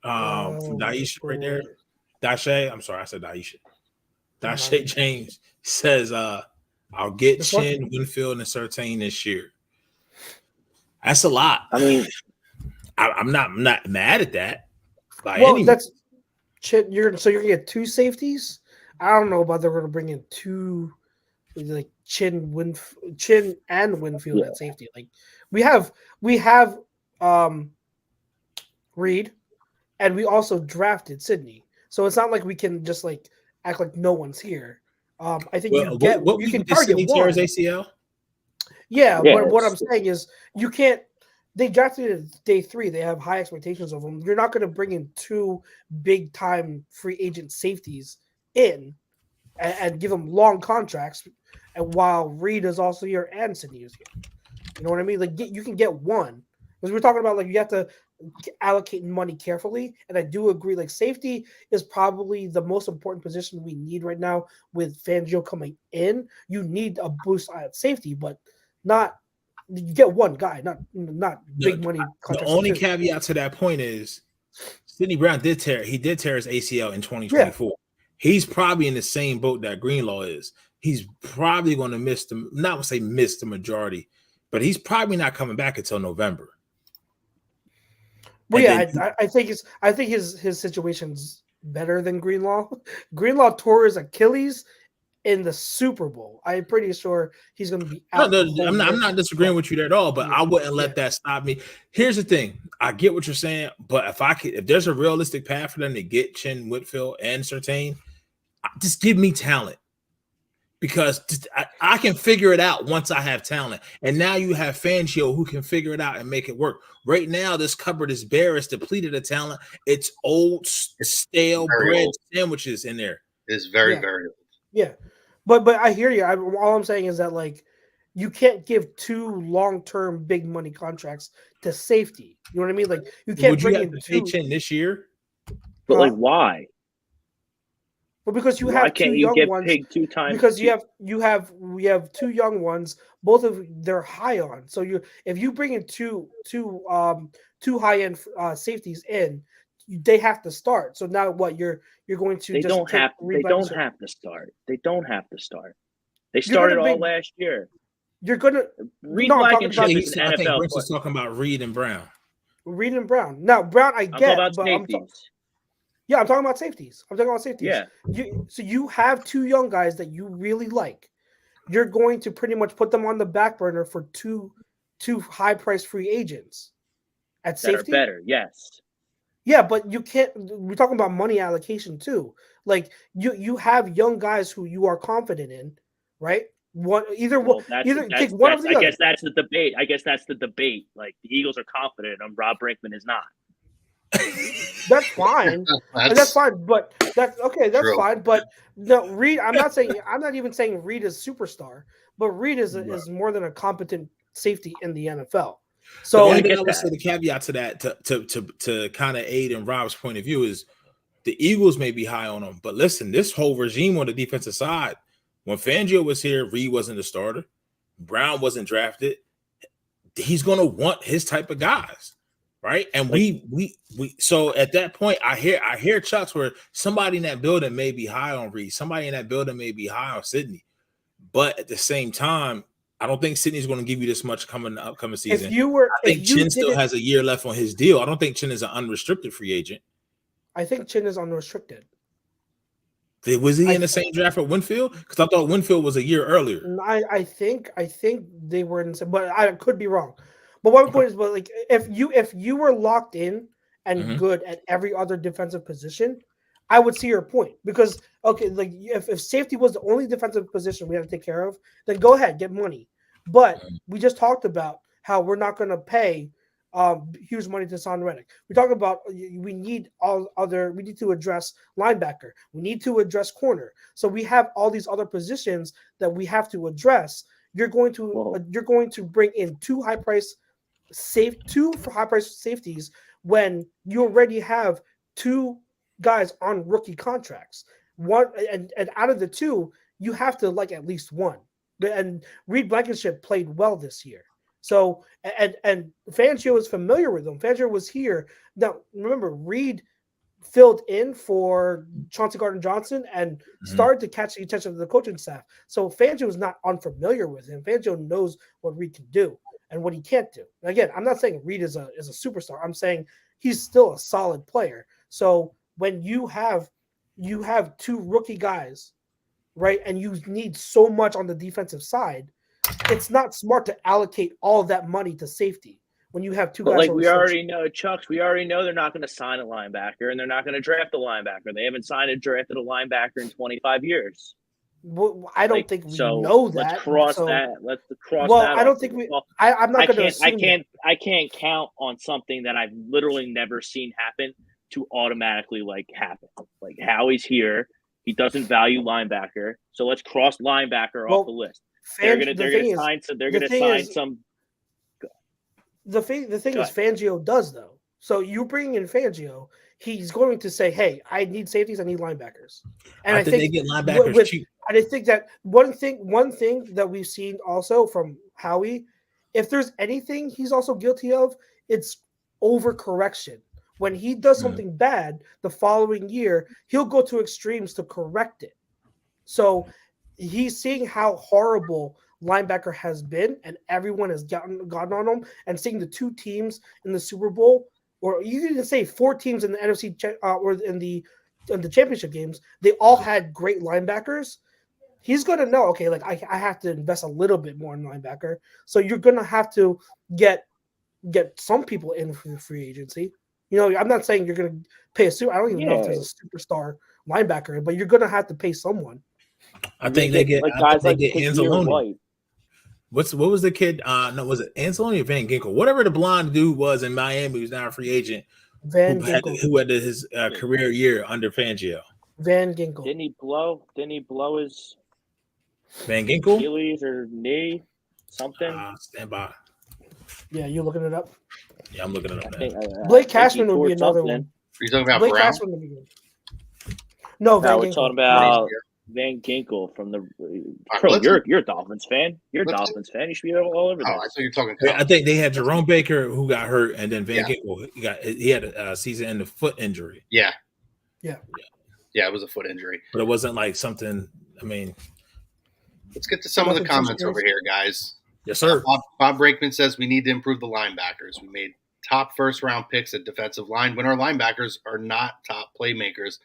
From Daisha right there. Daisha, I'm sorry, I said Daisha. Daisha James says, I'll get Chin, Winfield, and Surtain this year. That's a lot. I mean, I'm not mad at that. That's Chin. You're gonna get 2 safeties. I don't know about they're gonna bring in 2 like Chin and Winfield at safety. Like we have Reed, and we also drafted Sydney. So it's not like we can just like act like no one's here. I think you can target one. ACL. Yeah, but what I'm saying is you can't. They drafted it day 3. They have high expectations of them. You're not going to bring in 2 big time free agent safeties in and give them long contracts, and while Reed is also here and Sydney is here. You know what I mean? Like you can get one because we're talking about like you have to allocate money carefully. And I do agree. Like safety is probably the most important position we need right now with Fangio coming in. You need a boost at safety, but not. You get one guy, not big money. The only caveat to that point is Sidney Brown did tear his ACL in 2024. Yeah. He's probably in the same boat that Greenlaw is. He's probably going to miss the majority, but he's probably not coming back until November. Well, I think his situation's better than Greenlaw. Greenlaw tore his Achilles in the Super Bowl. I'm pretty sure he's going to be out. I'm not disagreeing with you there at all, but I wouldn't let that stop me. Here's the thing. I get what you're saying, but if there's a realistic path for them to get Chin, Whitfield, and Surtain, just give me talent. Because I can figure it out once I have talent. And now you have Fangio who can figure it out and make it work. Right now, this cupboard is bare. It's depleted of talent. It's old, stale bread sandwiches in there. It's very, very old. Yeah. But I hear you. All I'm saying is that like you can't give 2 long-term big money contracts to safety. You know what I mean? Like you can't bring in 2 Chin this year. But like why? Well, because you have 2 young ones. Paid 2 times because we have 2 young ones. Both of they're high on. So if you bring in two high end safeties in, they have to start. So now what you're going to They just don't take have. Reed They don't Blankenship. have to start. They don't have to start. They You're gonna started all bring- last year. You're gonna Reed No, I'm talking Blankenship about- is an I think NFL Brinks player. is talking about Reed and Brown. Reed and Brown. Now Brown, I I'm talking get, about but safeties. I'm talking about safeties. I'm talking about safeties. Yeah. So you have two young guys that you really like. You're going to pretty much put them on the back burner for two high price free agents at That safety. are better. Yes. Yeah, but you can't. We're talking about money allocation too. Like you have young guys who you are confident in, right? Either take one of the I other. guess that's the debate. Like the Eagles are confident, and Rob Brinkman is not. That's fine. That's fine. But that's okay. That's True. fine. But no, Reed. I'm not even saying Reed is superstar. But Reed is more than a competent safety in the NFL. So The only I thing get I would that. say, the caveat to that, to kind of aid in Rob's point of view, is the Eagles may be high on him, but listen, this whole regime on the defensive side, when Fangio was here, Reed wasn't the starter, Brown wasn't drafted. He's going to want his type of guys, right? And we so at that point, I hear Chucks where somebody in that building may be high on Reed, somebody in that building may be high on Sidney, but at the same time, I don't think Sidney's going to give you this much upcoming season. I think Chin still has a year left on his deal. I don't think Chin is an unrestricted free agent. I think Chin is unrestricted. Was he in the same draft with Winfield? Because I thought Winfield was a year earlier. I think they were in, but I could be wrong. But one point is, but like if you were locked in and good at every other defensive position, I would see your point. Because okay, like if safety was the only defensive position we had to take care of, then go ahead, get money. But we just talked about how we're not going to pay huge money to Haason Reddick. We talked about we need to address linebacker. We need to address corner. So we have all these other positions that we have to address. You're going to bring in two high-price safeties when you already have two guys on rookie contracts. One and out of the two, you have to like at least one. And Reed Blankenship played well this year. So and Fangio is familiar with him. Fangio was here. Now remember, Reed filled in for Chauncey Gardner-Johnson and started to catch the attention of the coaching staff. So Fangio is not unfamiliar with him. Fangio knows what Reed can do and what he can't do. And again, I'm not saying Reed is a superstar. I'm saying he's still a solid player. So when you have two rookie guys, right, and you need so much on the defensive side, it's not smart to allocate all of that money to safety when you have two guys. Like we already know, Chucks, they're not going to sign a linebacker and they're not going to draft a linebacker. They haven't drafted a linebacker in 25 years. Well, I don't think we know that. Let's cross that. Let's cross well, that. I don't think we. I'm not going to assume. I can't count on something that I've literally never seen happen to automatically happen. Like Howie's here. He doesn't value linebacker. So let's cross linebacker off the list. They're gonna sign some. The thing is, Fangio does though. So you bring in Fangio, he's going to say, "Hey, I need safeties, I need linebackers," and I think they get linebackers cheap. And I think that one thing that we've seen also from Howie, if there's anything he's also guilty of, it's overcorrection. When he does something bad the following year, he'll go to extremes to correct it. So he's seeing how horrible linebacker has been, and everyone has gotten on him. And seeing the two teams in the Super Bowl, or you can say four teams in the NFC or in the championship games, they all had great linebackers. He's going to know, okay, like I have to invest a little bit more in linebacker. So you're going to have to get some people in for the free agency. You know, I'm not saying you're going to pay I don't even know if there's a superstar linebacker, but you're going to have to pay someone. I think they get guys like Anzalone. What was the kid? No, was it Anzalone or Van Ginkel? Whatever the blonde dude was in Miami, who's now a free agent. Who had his career year under Fangio. Van Ginkel. Didn't he blow his Van Ginkel? Achilles or knee? Something. Stand by. Yeah, you looking it up? Yeah, I'm looking it up. Blake Cashman would be another one. Are you talking about Blake Brown? Cashman would be good. No, we're talking about Van Ginkel from the. right, Bro, you're a Dolphins fan. You're a let's- Dolphins fan. You should be all over Oh, I this. thought you were talking. I think they had Jerome Baker who got hurt, and then Van Yeah. Ginkel he had a season-ending foot injury. Yeah. Yeah. Yeah, it was a foot injury. But it wasn't like something. I mean, Let's get to some of the Nothing too comments serious. over here, guys. yes, sir. Bob Brakeman says we need to improve the linebackers. We made top first-round picks at defensive line when our linebackers are not top playmakers.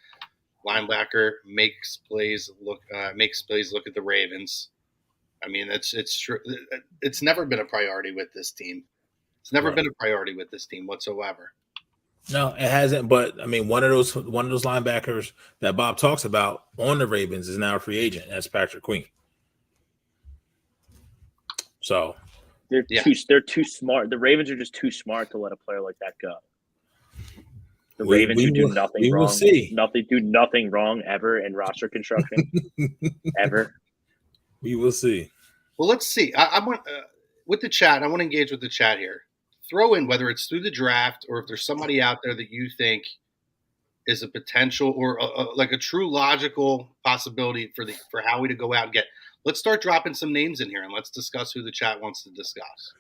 Linebacker makes plays look at the Ravens. I mean, it's true. It's never been a priority with this team. It's never been a priority with this team whatsoever. No, it hasn't. But I mean, one of those linebackers that Bob talks about on the Ravens is now a free agent. That's Patrick Queen. So They're too smart. The Ravens are just too smart to let a player like that go. The Ravens do nothing wrong. Do nothing wrong ever in roster construction. Ever. We will see. Well, let's see. I want with the chat. I want to engage with the chat here. Throw in whether it's through the draft or if there's somebody out there that you think is a potential or like a true logical possibility for Howie to go out and get. Let's start dropping some names in here and let's discuss who the chat wants to discuss.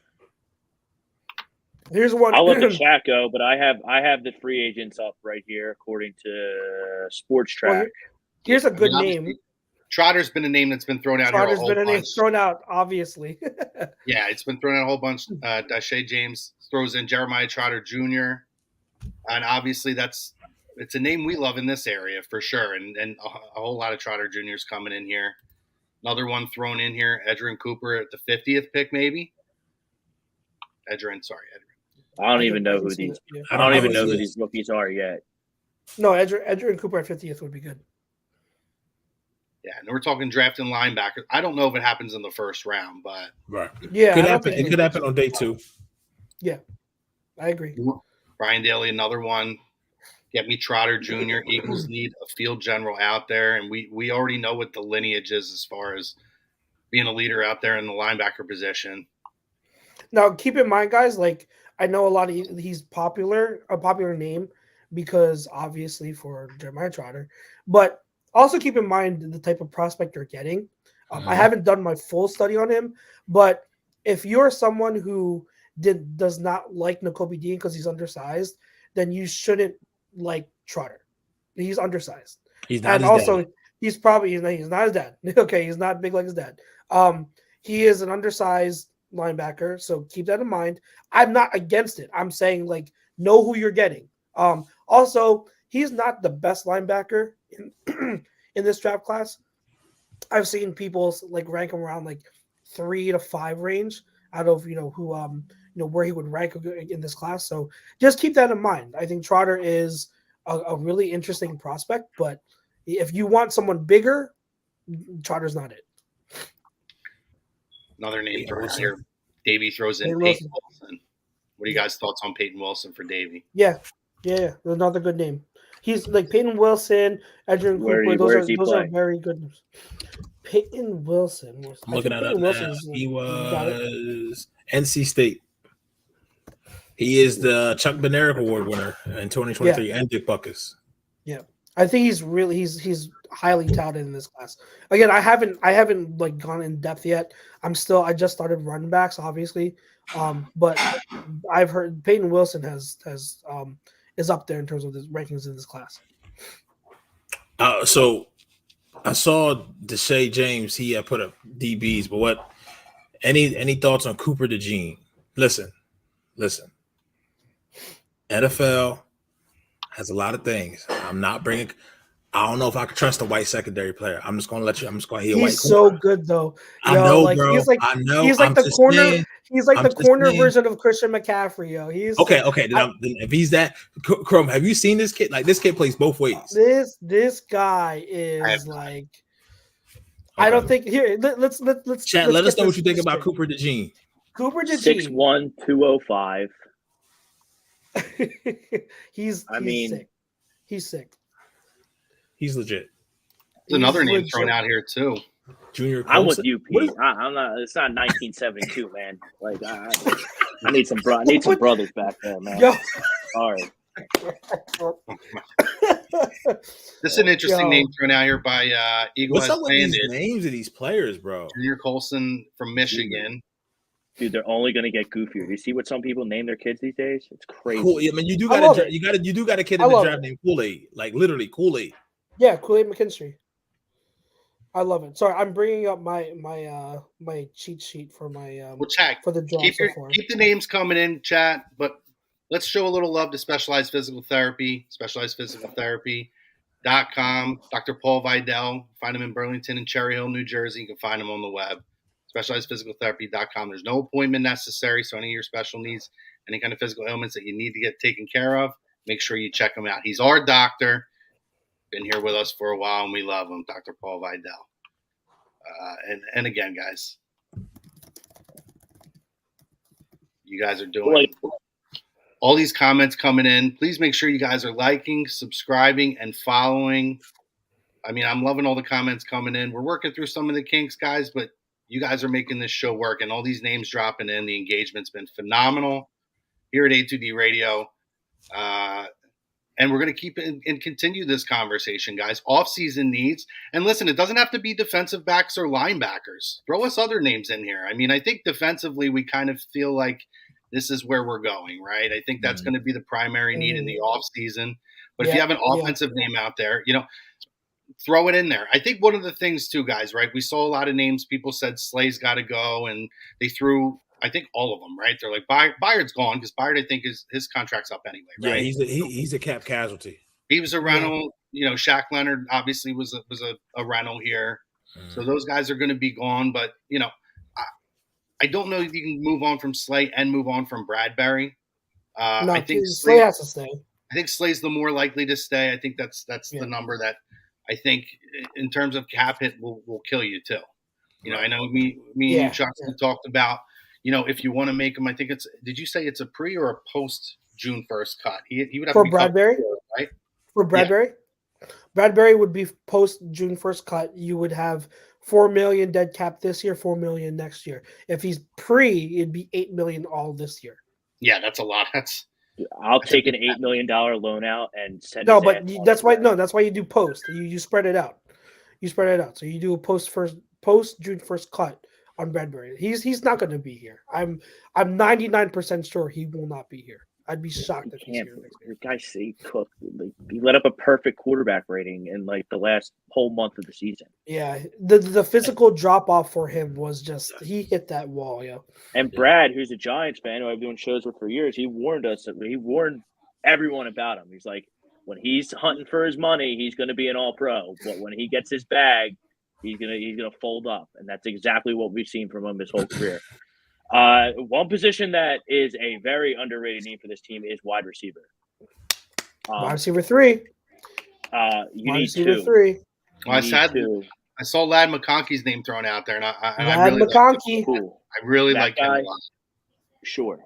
Here's one. I'll let the chat go, but I have the free agents up right here according to Sports Track. Well, here's a good name. Trotter's been a name that's been thrown out. Trotter's been a name thrown out, obviously. Yeah, it's been thrown out a whole bunch. Dashae James throws in Jeremiah Trotter Jr. And obviously it's a name we love in this area for sure. And a whole lot of Trotter Juniors coming in here. Another one thrown in here, Edgerrin Cooper at the 50th pick, maybe. Edgerrin. I don't even know who these. I don't even know who these rookies are yet. No, Edgerrin Cooper at 50th would be good. Yeah, and we're talking drafting linebackers. I don't know if it happens in the first round, but yeah, it could happen on day 2. Yeah, I agree. Brian Daly, another one. Get me Trotter Jr. Eagles need a field general out there, and we already know what the lineage is as far as being a leader out there in the linebacker position. Now, keep in mind, guys, like I know he's a popular name because obviously for Jeremiah Trotter, but also keep in mind the type of prospect you're getting. I haven't done my full study on him, but if you're someone who does not like Nakobe Dean because he's undersized, then you shouldn't like Trotter. He's undersized. He's not and his also dad. he's not his dad. Okay, he's not big like his dad. He is an undersized linebacker, so keep that in mind. I'm not against it. I'm saying like know who you're getting. Also, he's not the best linebacker in this draft class. I've seen people like rank him around like 3 to 5 range out of who where he would rank in this class. So just keep that in mind. I think Trotter is a really interesting prospect, but if you want someone bigger, Trotter's not it. Another name thrown out here. Davey throws in Peyton Wilson. What are you guys' thoughts on Peyton Wilson for Davey? Yeah, another good name. He's like Peyton Wilson, Edgerrin Cooper. Those are very good names. Peyton Wilson. I'm looking at it. He was NC State. He is the Chuck Bednarik Award winner in 2023 and Dick Buckus. Yeah, I think he's highly touted in this class. Again, I haven't like gone in depth yet. I just started running backs, obviously, but I've heard Peyton Wilson is up there in terms of the rankings in this class. So I saw Dashae James. He put up DBs, but what? Any thoughts on Cooper DeJean? Listen. NFL has a lot of things. I don't know if I can trust a white secondary player. I'm just going to let you. I'm just going to hear white. He's so good though. I know, like, bro. I know. He's like the corner. Saying, he's like the corner version of Christian McCaffrey. Yo, he's okay. Then if he's that, Chrome, have you seen this kid? Like this kid plays both ways. This guy is like. Okay. I don't think here. Let's chat. Let us know what you think about Cooper DeJean. Cooper DeJean, 6'1", 205. He's sick. He's sick. He's legit. There's another name thrown out here too. Junior Colson. I'm with you, Pete. I'm not. It's not 1972, man. Like I need some brothers back there, man. Yo. All right. This is an interesting Yo. name thrown out here by Eagle What's Has up with these Landed. names of these players, bro? Junior Colson from Michigan. Dude, they're only going to get goofier. Do you see what some people name their kids these days? It's crazy. Cool. I mean, you do I love got it. you got a kid I in the love draft it. named Kool-Aid, like literally Kool-Aid. Yeah, Kool-Aid McKinstry. I love it. Sorry, I'm bringing up my cheat sheet for my Well, chat. for the draw Keep so far. the names coming in, chat. But let's show a little love to Specialized Physical Therapy. SpecializedPhysicalTherapy.com. Dr. Paul Vidal. Find him in Burlington and Cherry Hill, New Jersey. You can find him on the web. SpecializedPhysicalTherapy.com. There's no appointment necessary, so any of your special needs, any kind of physical ailments that you need to get taken care of, make sure you check him out. He's our doctor. Been here with us for a while, and we love him, Dr. Paul Vidal. And again, guys, you guys are doing all these comments coming in. Please make sure you guys are liking, subscribing, and following. I mean, I'm loving all the comments coming in. We're working through some of the kinks, guys, but you guys are making this show work, and all these names dropping in. The engagement's been phenomenal here at A2D Radio. And we're going to keep it and continue this conversation, guys. Off-season needs. And listen, it doesn't have to be defensive backs or linebackers. Throw us other names in here. I mean, I think defensively we kind of feel like this is where we're going, right? I think that's going to be the primary need in the off-season. But if you have an offensive name out there, throw it in there. I think one of the things too, guys, right? We saw a lot of names. People said Slay's got to go, and they threw – I think all of them, right? They're like, Byard's gone because Byard, I think, his contract's up anyway, right? Yeah, he's a cap casualty. He was a rental. Shaq Leonard obviously was a rental here. So those guys are going to be gone. But, I don't know if you can move on from Slay and move on from Bradbury. No, I think Slay has to stay. I think Slay's the more likely to stay. I think that's the number that I think in terms of cap hit will kill you too. I know me and you, Chuck, talked about, if you want to make him, I think did you say it's a pre or a post June 1st cut? He would have for to be Bradbury, right? For Bradbury, Bradbury would be post June 1st cut. You would have $4 million dead cap this year, $4 million next year. If he's pre, it'd be $8 million all this year. Yeah, that's a lot. I'll take an $8 million loan out and send. No, but that's why you do post. You spread it out. So you do a post June 1st cut on Bradbury. He's not going to be here. I'm 99% sure he will not be here. I'd be shocked if he's here next year. Guys, he let up a perfect quarterback rating in like the last whole month of the season. Yeah, the physical drop off for him was just he hit that wall, And Brad, who's a Giants fan who I've been doing shows with for years, he warned everyone about him. He's like, when he's hunting for his money, he's going to be an all-pro. But when he gets his bag, he's gonna fold up, and that's exactly what we've seen from him his whole career. One position that is a very underrated name for this team is wide receiver. Wide receiver 3. You need two. 3. Well, I saw Ladd McConkey's name thrown out there, and I really McConkey. Cool. I really like him a lot. Sure.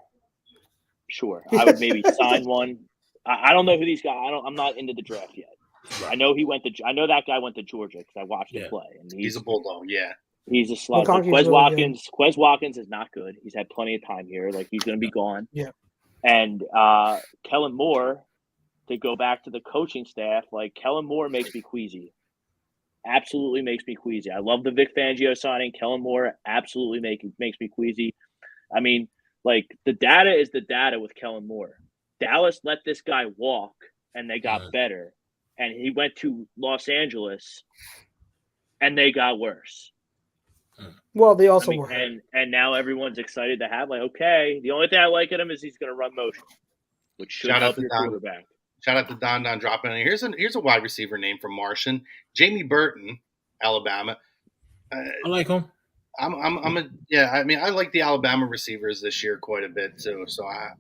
I would maybe sign one. I don't know who these guys. I'm not into the draft yet. Right. I know that guy went to Georgia because I watched him play, and he's a bulldog. Yeah, he's a slug. Quez Watkins is not good. He's had plenty of time here. Like, he's going to be gone. Yeah, and Kellen Moore, to go back to the coaching staff, like, Kellen Moore makes me queasy. Absolutely makes me queasy. I love the Vic Fangio signing. Kellen Moore absolutely makes me queasy. I mean, like, the data is the data with Kellen Moore. Dallas let this guy walk, and they got better. And he went to Los Angeles, and they got worse. Well, they also were. And now everyone's excited to have, like, okay, the only thing I like in him is he's going to run motion, which should help your quarterback. Shout out to Don dropping in. Here's a wide receiver name from Martian, Jamie Burton, Alabama. I like him. I mean, I like the Alabama receivers this year quite a bit too. So I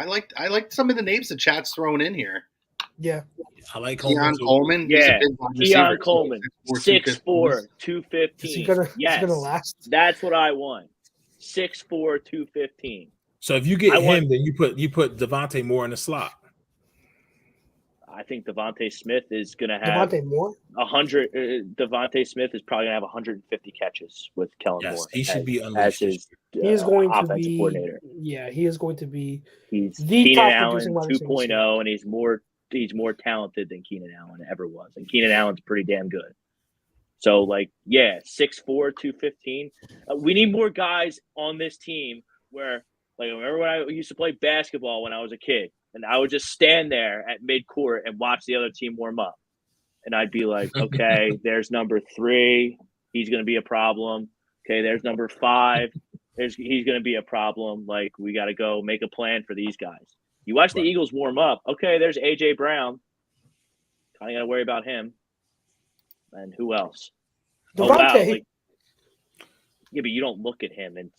like some of the names the chat's throwing in here. Yeah. I like Coleman. Yeah. Keon Coleman. 6'4", 215. Is he gonna last? That's what I want. 6'4", 215. So if you get him, then you put Devontae Moore in the slot. I think Devontae Smith is going to have Devontae Moore. 100. Devontae Smith is probably going to have 150 catches with Kellen Moore. He should be unleashed. He is going to be coordinator. Yeah, he is going to be. He's the Keenan top Allen producing wide 2.0, and he's more more talented than Keenan Allen ever was, and Keenan Allen's pretty damn good. So, 6'4", 215. We need more guys on this team where, remember when I used to play basketball when I was a kid, and I would just stand there at midcourt and watch the other team warm up. And I'd be like, okay, there's number 3. He's going to be a problem. Okay, there's number 5. He's going to be a problem. We got to go make a plan for these guys. You watch the Eagles warm up. Okay, there's A.J. Brown. Kind of got to worry about him. And who else? Devontae. Yeah, but you don't look at him and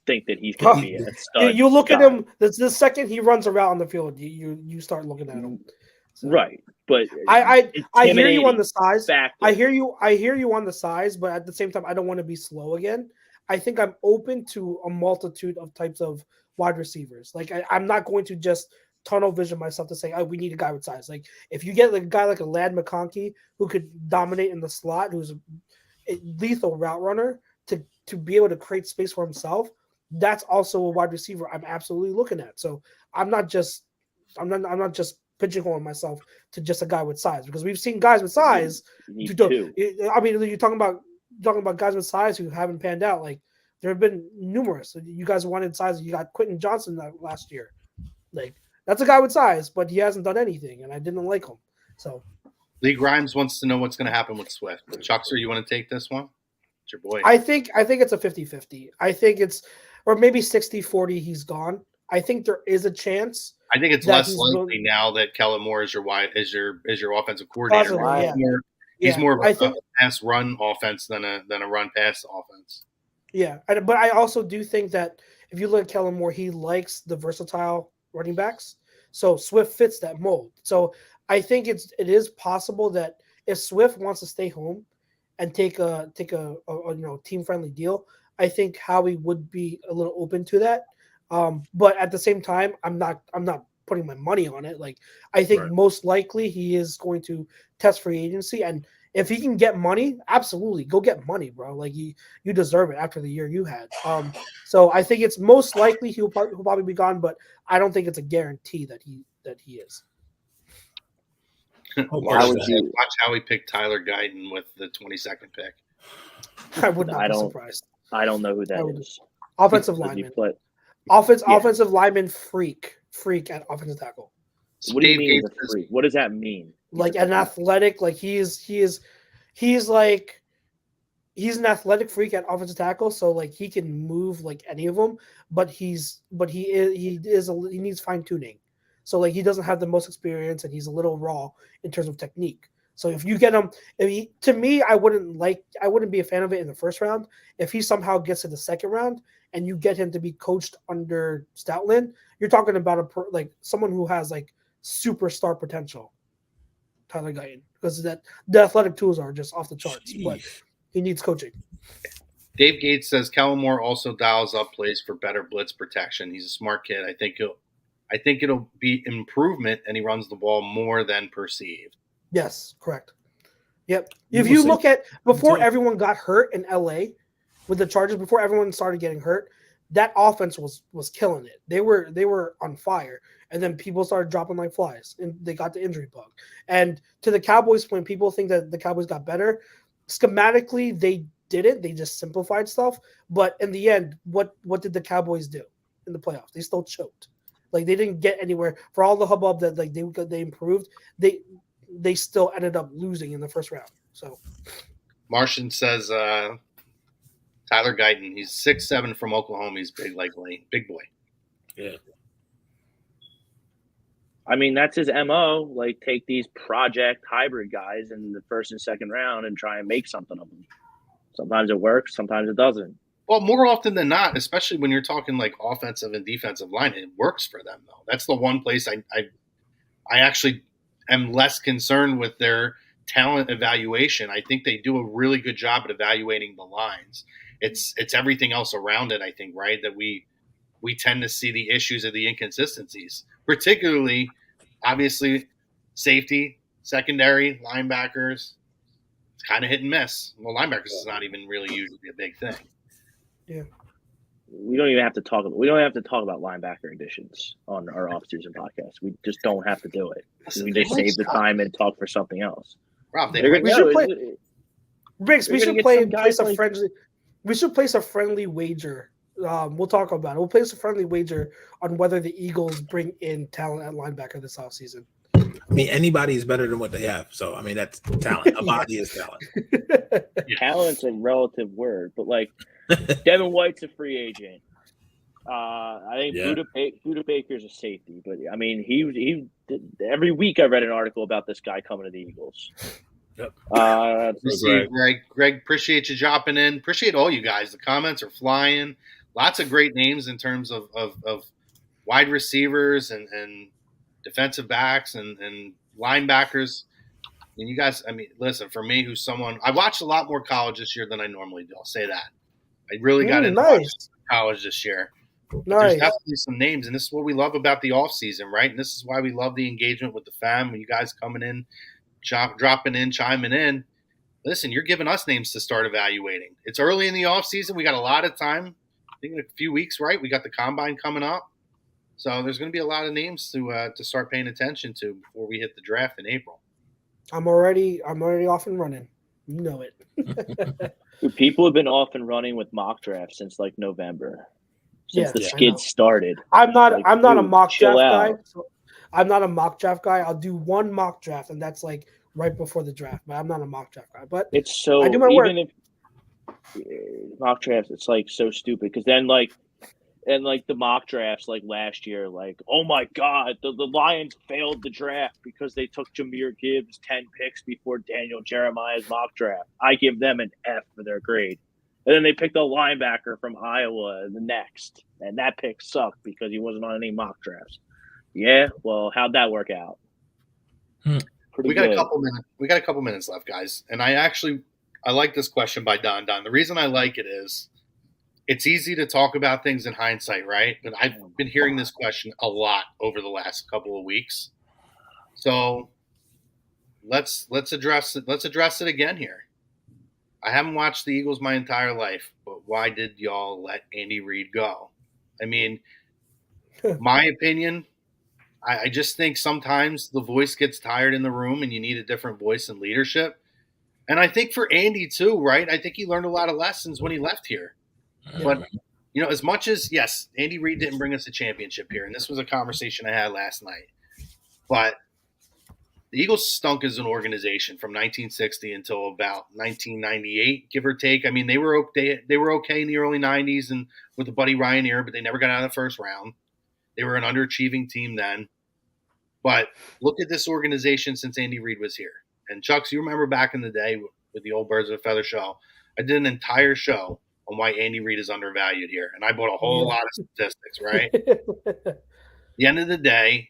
think that he's going to be a stud. You look at him the second he runs around on the field. You start looking at him. So. Right, but I hear you on the size. Factor. I hear you on the size, but at the same time, I don't want to be slow again. I think I'm open to a multitude of types of wide receivers. I'm not going to just tunnel vision myself to say, oh, we need a guy with size. If you get a guy like a Ladd McConkey who could dominate in the slot, who's a lethal route runner to be able to create space for himself, that's also a wide receiver I'm absolutely looking at. So I'm not just pigeonholing myself to just a guy with size, because we've seen guys with size. You're talking about guys with size who haven't panned out. There have been numerous. You guys wanted size. You got Quentin Johnson last year. That's a guy with size, but he hasn't done anything, and I didn't like him. So, Lee Grimes wants to know what's going to happen with Swift. Chuckster, you want to take this one? It's your boy. I think it's a 50-50. I think it's, or maybe 60-40. He's gone. I think there is a chance. I think it's less likely now that Kellen Moore is your offensive coordinator. Possibly, He's more of a pass run offense than a run pass offense. Yeah, but I also do think that if you look at Kellen Moore, he likes the versatile running backs. So Swift fits that mold. So I think it is possible that if Swift wants to stay home and take a team friendly deal, I think Howie would be a little open to that. But at the same time, I'm not putting my money on it. I think most likely he is going to test free agency, and if he can get money, absolutely go get money, bro. You deserve it after the year you had. So I think it's most likely he'll probably be gone, but I don't think it's a guarantee that he is. Watch how we pick Tyler Guyton with the 22nd pick. I would not be surprised. I don't know who that is. Offensive lineman. Offensive lineman freak at offensive tackle. What do you mean he's a freak? What does that mean? An athletic, he's an athletic freak at offensive tackle, so he can move like any of them, but he needs fine tuning. So he doesn't have the most experience, and he's a little raw in terms of technique. So if you get him, to me, I wouldn't be a fan of it in the first round. If he somehow gets to the second round and you get him to be coached under Stoutland, you're talking about someone who has superstar potential. Tyler Guyton, because the athletic tools are just off the charts, but he needs coaching. Dave Gates says Kellen Moore also dials up plays for better blitz protection. He's a smart kid. I think it'll be improvement, and he runs the ball more than perceived. Yes, correct. Yep. If you look at before everyone got hurt in LA with the Chargers, before everyone started getting hurt, that offense was killing it. They were on fire, and then people started dropping like flies, and they got the injury bug. And to the Cowboys, when people think that the Cowboys got better, schematically they didn't. They just simplified stuff. But in the end, what did the Cowboys do in the playoffs? They still choked. They didn't get anywhere for all the hubbub that they improved. They still ended up losing in the first round. So, Martian says Tyler Guyton. He's 6'7" from Oklahoma. He's big like Lane, big boy. Yeah. I mean, that's his MO. Take these project hybrid guys in the first and second round and try and make something of them. Sometimes it works, sometimes it doesn't. Well, more often than not, especially when you're talking offensive and defensive line, it works for them though. That's the one place I actually am less concerned with their talent evaluation. I think they do a really good job at evaluating the lines. It's everything else around it, I think, right? That we tend to see the issues of the inconsistencies, particularly, obviously, safety, secondary, linebackers. It's kind of hit and miss. Well, linebackers is not even really usually a big thing. Yeah. we don't even have to talk. We don't have to talk about linebacker additions on our offseason podcast. We just don't have to do it. Listen, We they just might save the suck. time and talk for something else. Rob, they They're might We gonna- should no, play- Briggs, we They're should gonna get some guys place a like- friendly. We should place a friendly wager. We'll talk about it. We'll place a friendly wager on whether the Eagles bring in talent at linebacker this offseason. I mean, anybody is better than what they have. So, I mean, that's talent. A body is talent. Talent's a relative word, but like Devin White's a free agent. I think Buda Baker's a safety, but I mean, he every week I read an article about this guy coming to the Eagles. Yep. Greg, appreciate you dropping in. Appreciate all you guys. The comments are flying. Lots of great names in terms of wide receivers and defensive backs and linebackers. And you guys, I mean, listen, for me, who's someone I watched a lot more college this year than I normally do. I'll say that. I really got into watching college this year. There's definitely some names, and this is what we love about the offseason, right? And this is why we love the engagement with the fam. When you guys coming in, dropping in, chiming in. Listen, you're giving us names to start evaluating. It's early in the offseason. We got a lot of time. I think in a few weeks, right? We got the combine coming up. So there's going to be a lot of names to start paying attention to before we hit the draft in April. I'm already off and running. You know it. People have been off and running with mock drafts since like November. Since the skid started. I'm not a mock draft guy. So I'm not a mock draft guy. I'll do one mock draft, and that's like right before the draft. But I'm not a mock draft guy. But it's so I do my work. If mock drafts, it's like so stupid because then like the mock drafts like last year, like oh my god, the Lions failed the draft because they took Jahmyr Gibbs 10 picks before Daniel Jeremiah's mock draft. I give them an F for their grade. And then they picked a linebacker from Iowa the next, and that pick sucked because he wasn't on any mock drafts. Yeah, well, how'd that work out? We got a couple minutes. We got a couple minutes left, guys. And I like this question by Don. The reason I like it is it's easy to talk about things in hindsight, right? But I've been hearing this question a lot over the last couple of weeks. So let's address it. Let's address it again here. I haven't watched the Eagles my entire life, but why did y'all let Andy Reid go? I mean, my opinion, I just think sometimes the voice gets tired in the room and you need a different voice and leadership. And I think for Andy too, right? I think he learned a lot of lessons when he left here. But, you know, as much as, yes, Andy Reid didn't bring us a championship here, and this was a conversation I had last night, but the Eagles stunk as an organization from 1960 until about 1998, give or take. I mean, they were okay in the early 90s and with the Buddy Ryan era, but they never got out of the first round. They were an underachieving team then. But look at this organization since Andy Reid was here. And Chucks, you remember back in the day with the old Birds of a Feather show, I did an entire show on why Andy Reid is undervalued here. And I bought a whole lot of statistics, right? At the end of the day,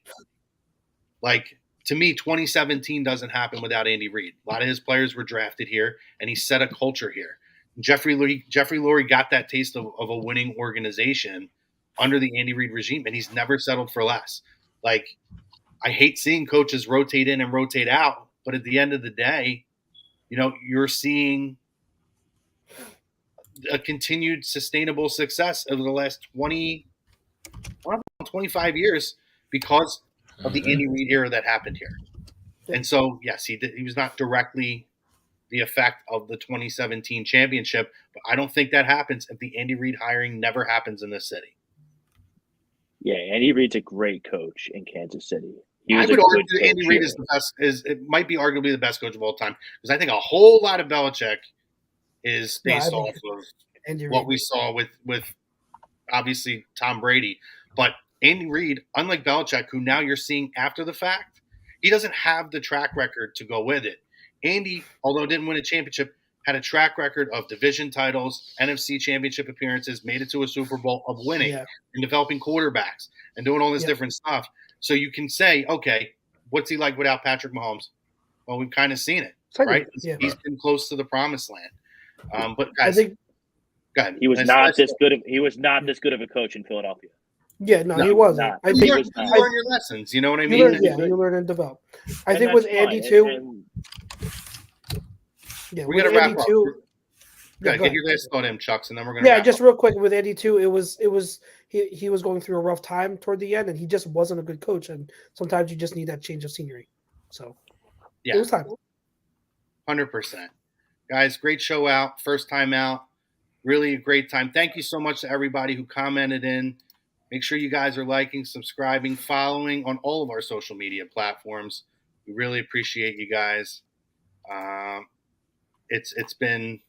like, to me, 2017 doesn't happen without Andy Reid. A lot of his players were drafted here, and he set a culture here. Jeffrey Lurie got that taste of a winning organization under the Andy Reid regime, and he's never settled for less. Like, I hate seeing coaches rotate in and rotate out, but at the end of the day, you know, you're seeing a continued sustainable success over the last 25 years because of the Andy Reid era that happened here. And so, yes, he was not directly the effect of the 2017 championship, but I don't think that happens if the Andy Reid hiring never happens in this city. Yeah, Andy Reid's a great coach in Kansas City. I would argue that Andy Reid is the best. It might be arguably the best coach of all time because I think a whole lot of Belichick is based off of what we saw with obviously Tom Brady, but Andy Reid, unlike Belichick, who now you're seeing after the fact, he doesn't have the track record to go with it. Andy, although didn't win a championship, had a track record of division titles, NFC championship appearances, made it to a Super Bowl, of winning and developing quarterbacks and doing all this different stuff. So you can say, okay, what's he like without Patrick Mahomes? Well, we've kind of seen it, right? Yeah. He's been close to the promised land. But guys, go ahead. He was not this good of a coach in Philadelphia. Yeah, no, he wasn't. I think you learn your lessons. You know what I mean? You learn and develop. I think with Andy too. We got to wrap up. Yeah, Good. go Get ahead. your last thought in, Chucks, and then we're gonna Yeah, wrap just up. real quick with Andy too. He was going through a rough time toward the end, and he just wasn't a good coach. And sometimes you just need that change of scenery. So it Yeah, was time. 100%. Guys, great show out. First time out. Really a great time. Thank you so much to everybody who commented in. Make sure you guys are liking, subscribing, following on all of our social media platforms. We really appreciate you guys. Um, it's been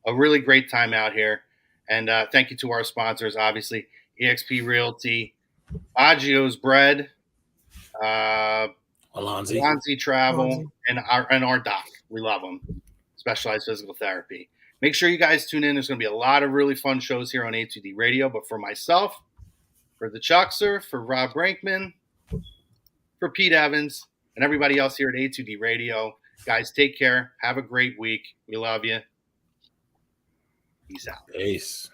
a really great time out here, and thank you to our sponsors, obviously EXP Realty, Aggio's Bread, uh, Alonzi. Alonzi Travel, Lonzy. and our doc. We love them. Specialized Physical Therapy. Make sure you guys tune in. There's going to be a lot of really fun shows here on A2D Radio. But for myself, for the Chuckser, for Rob Brankman, for Pete Evans, and everybody else here at A2D Radio, guys, take care. Have a great week. We love you. Peace out. Peace.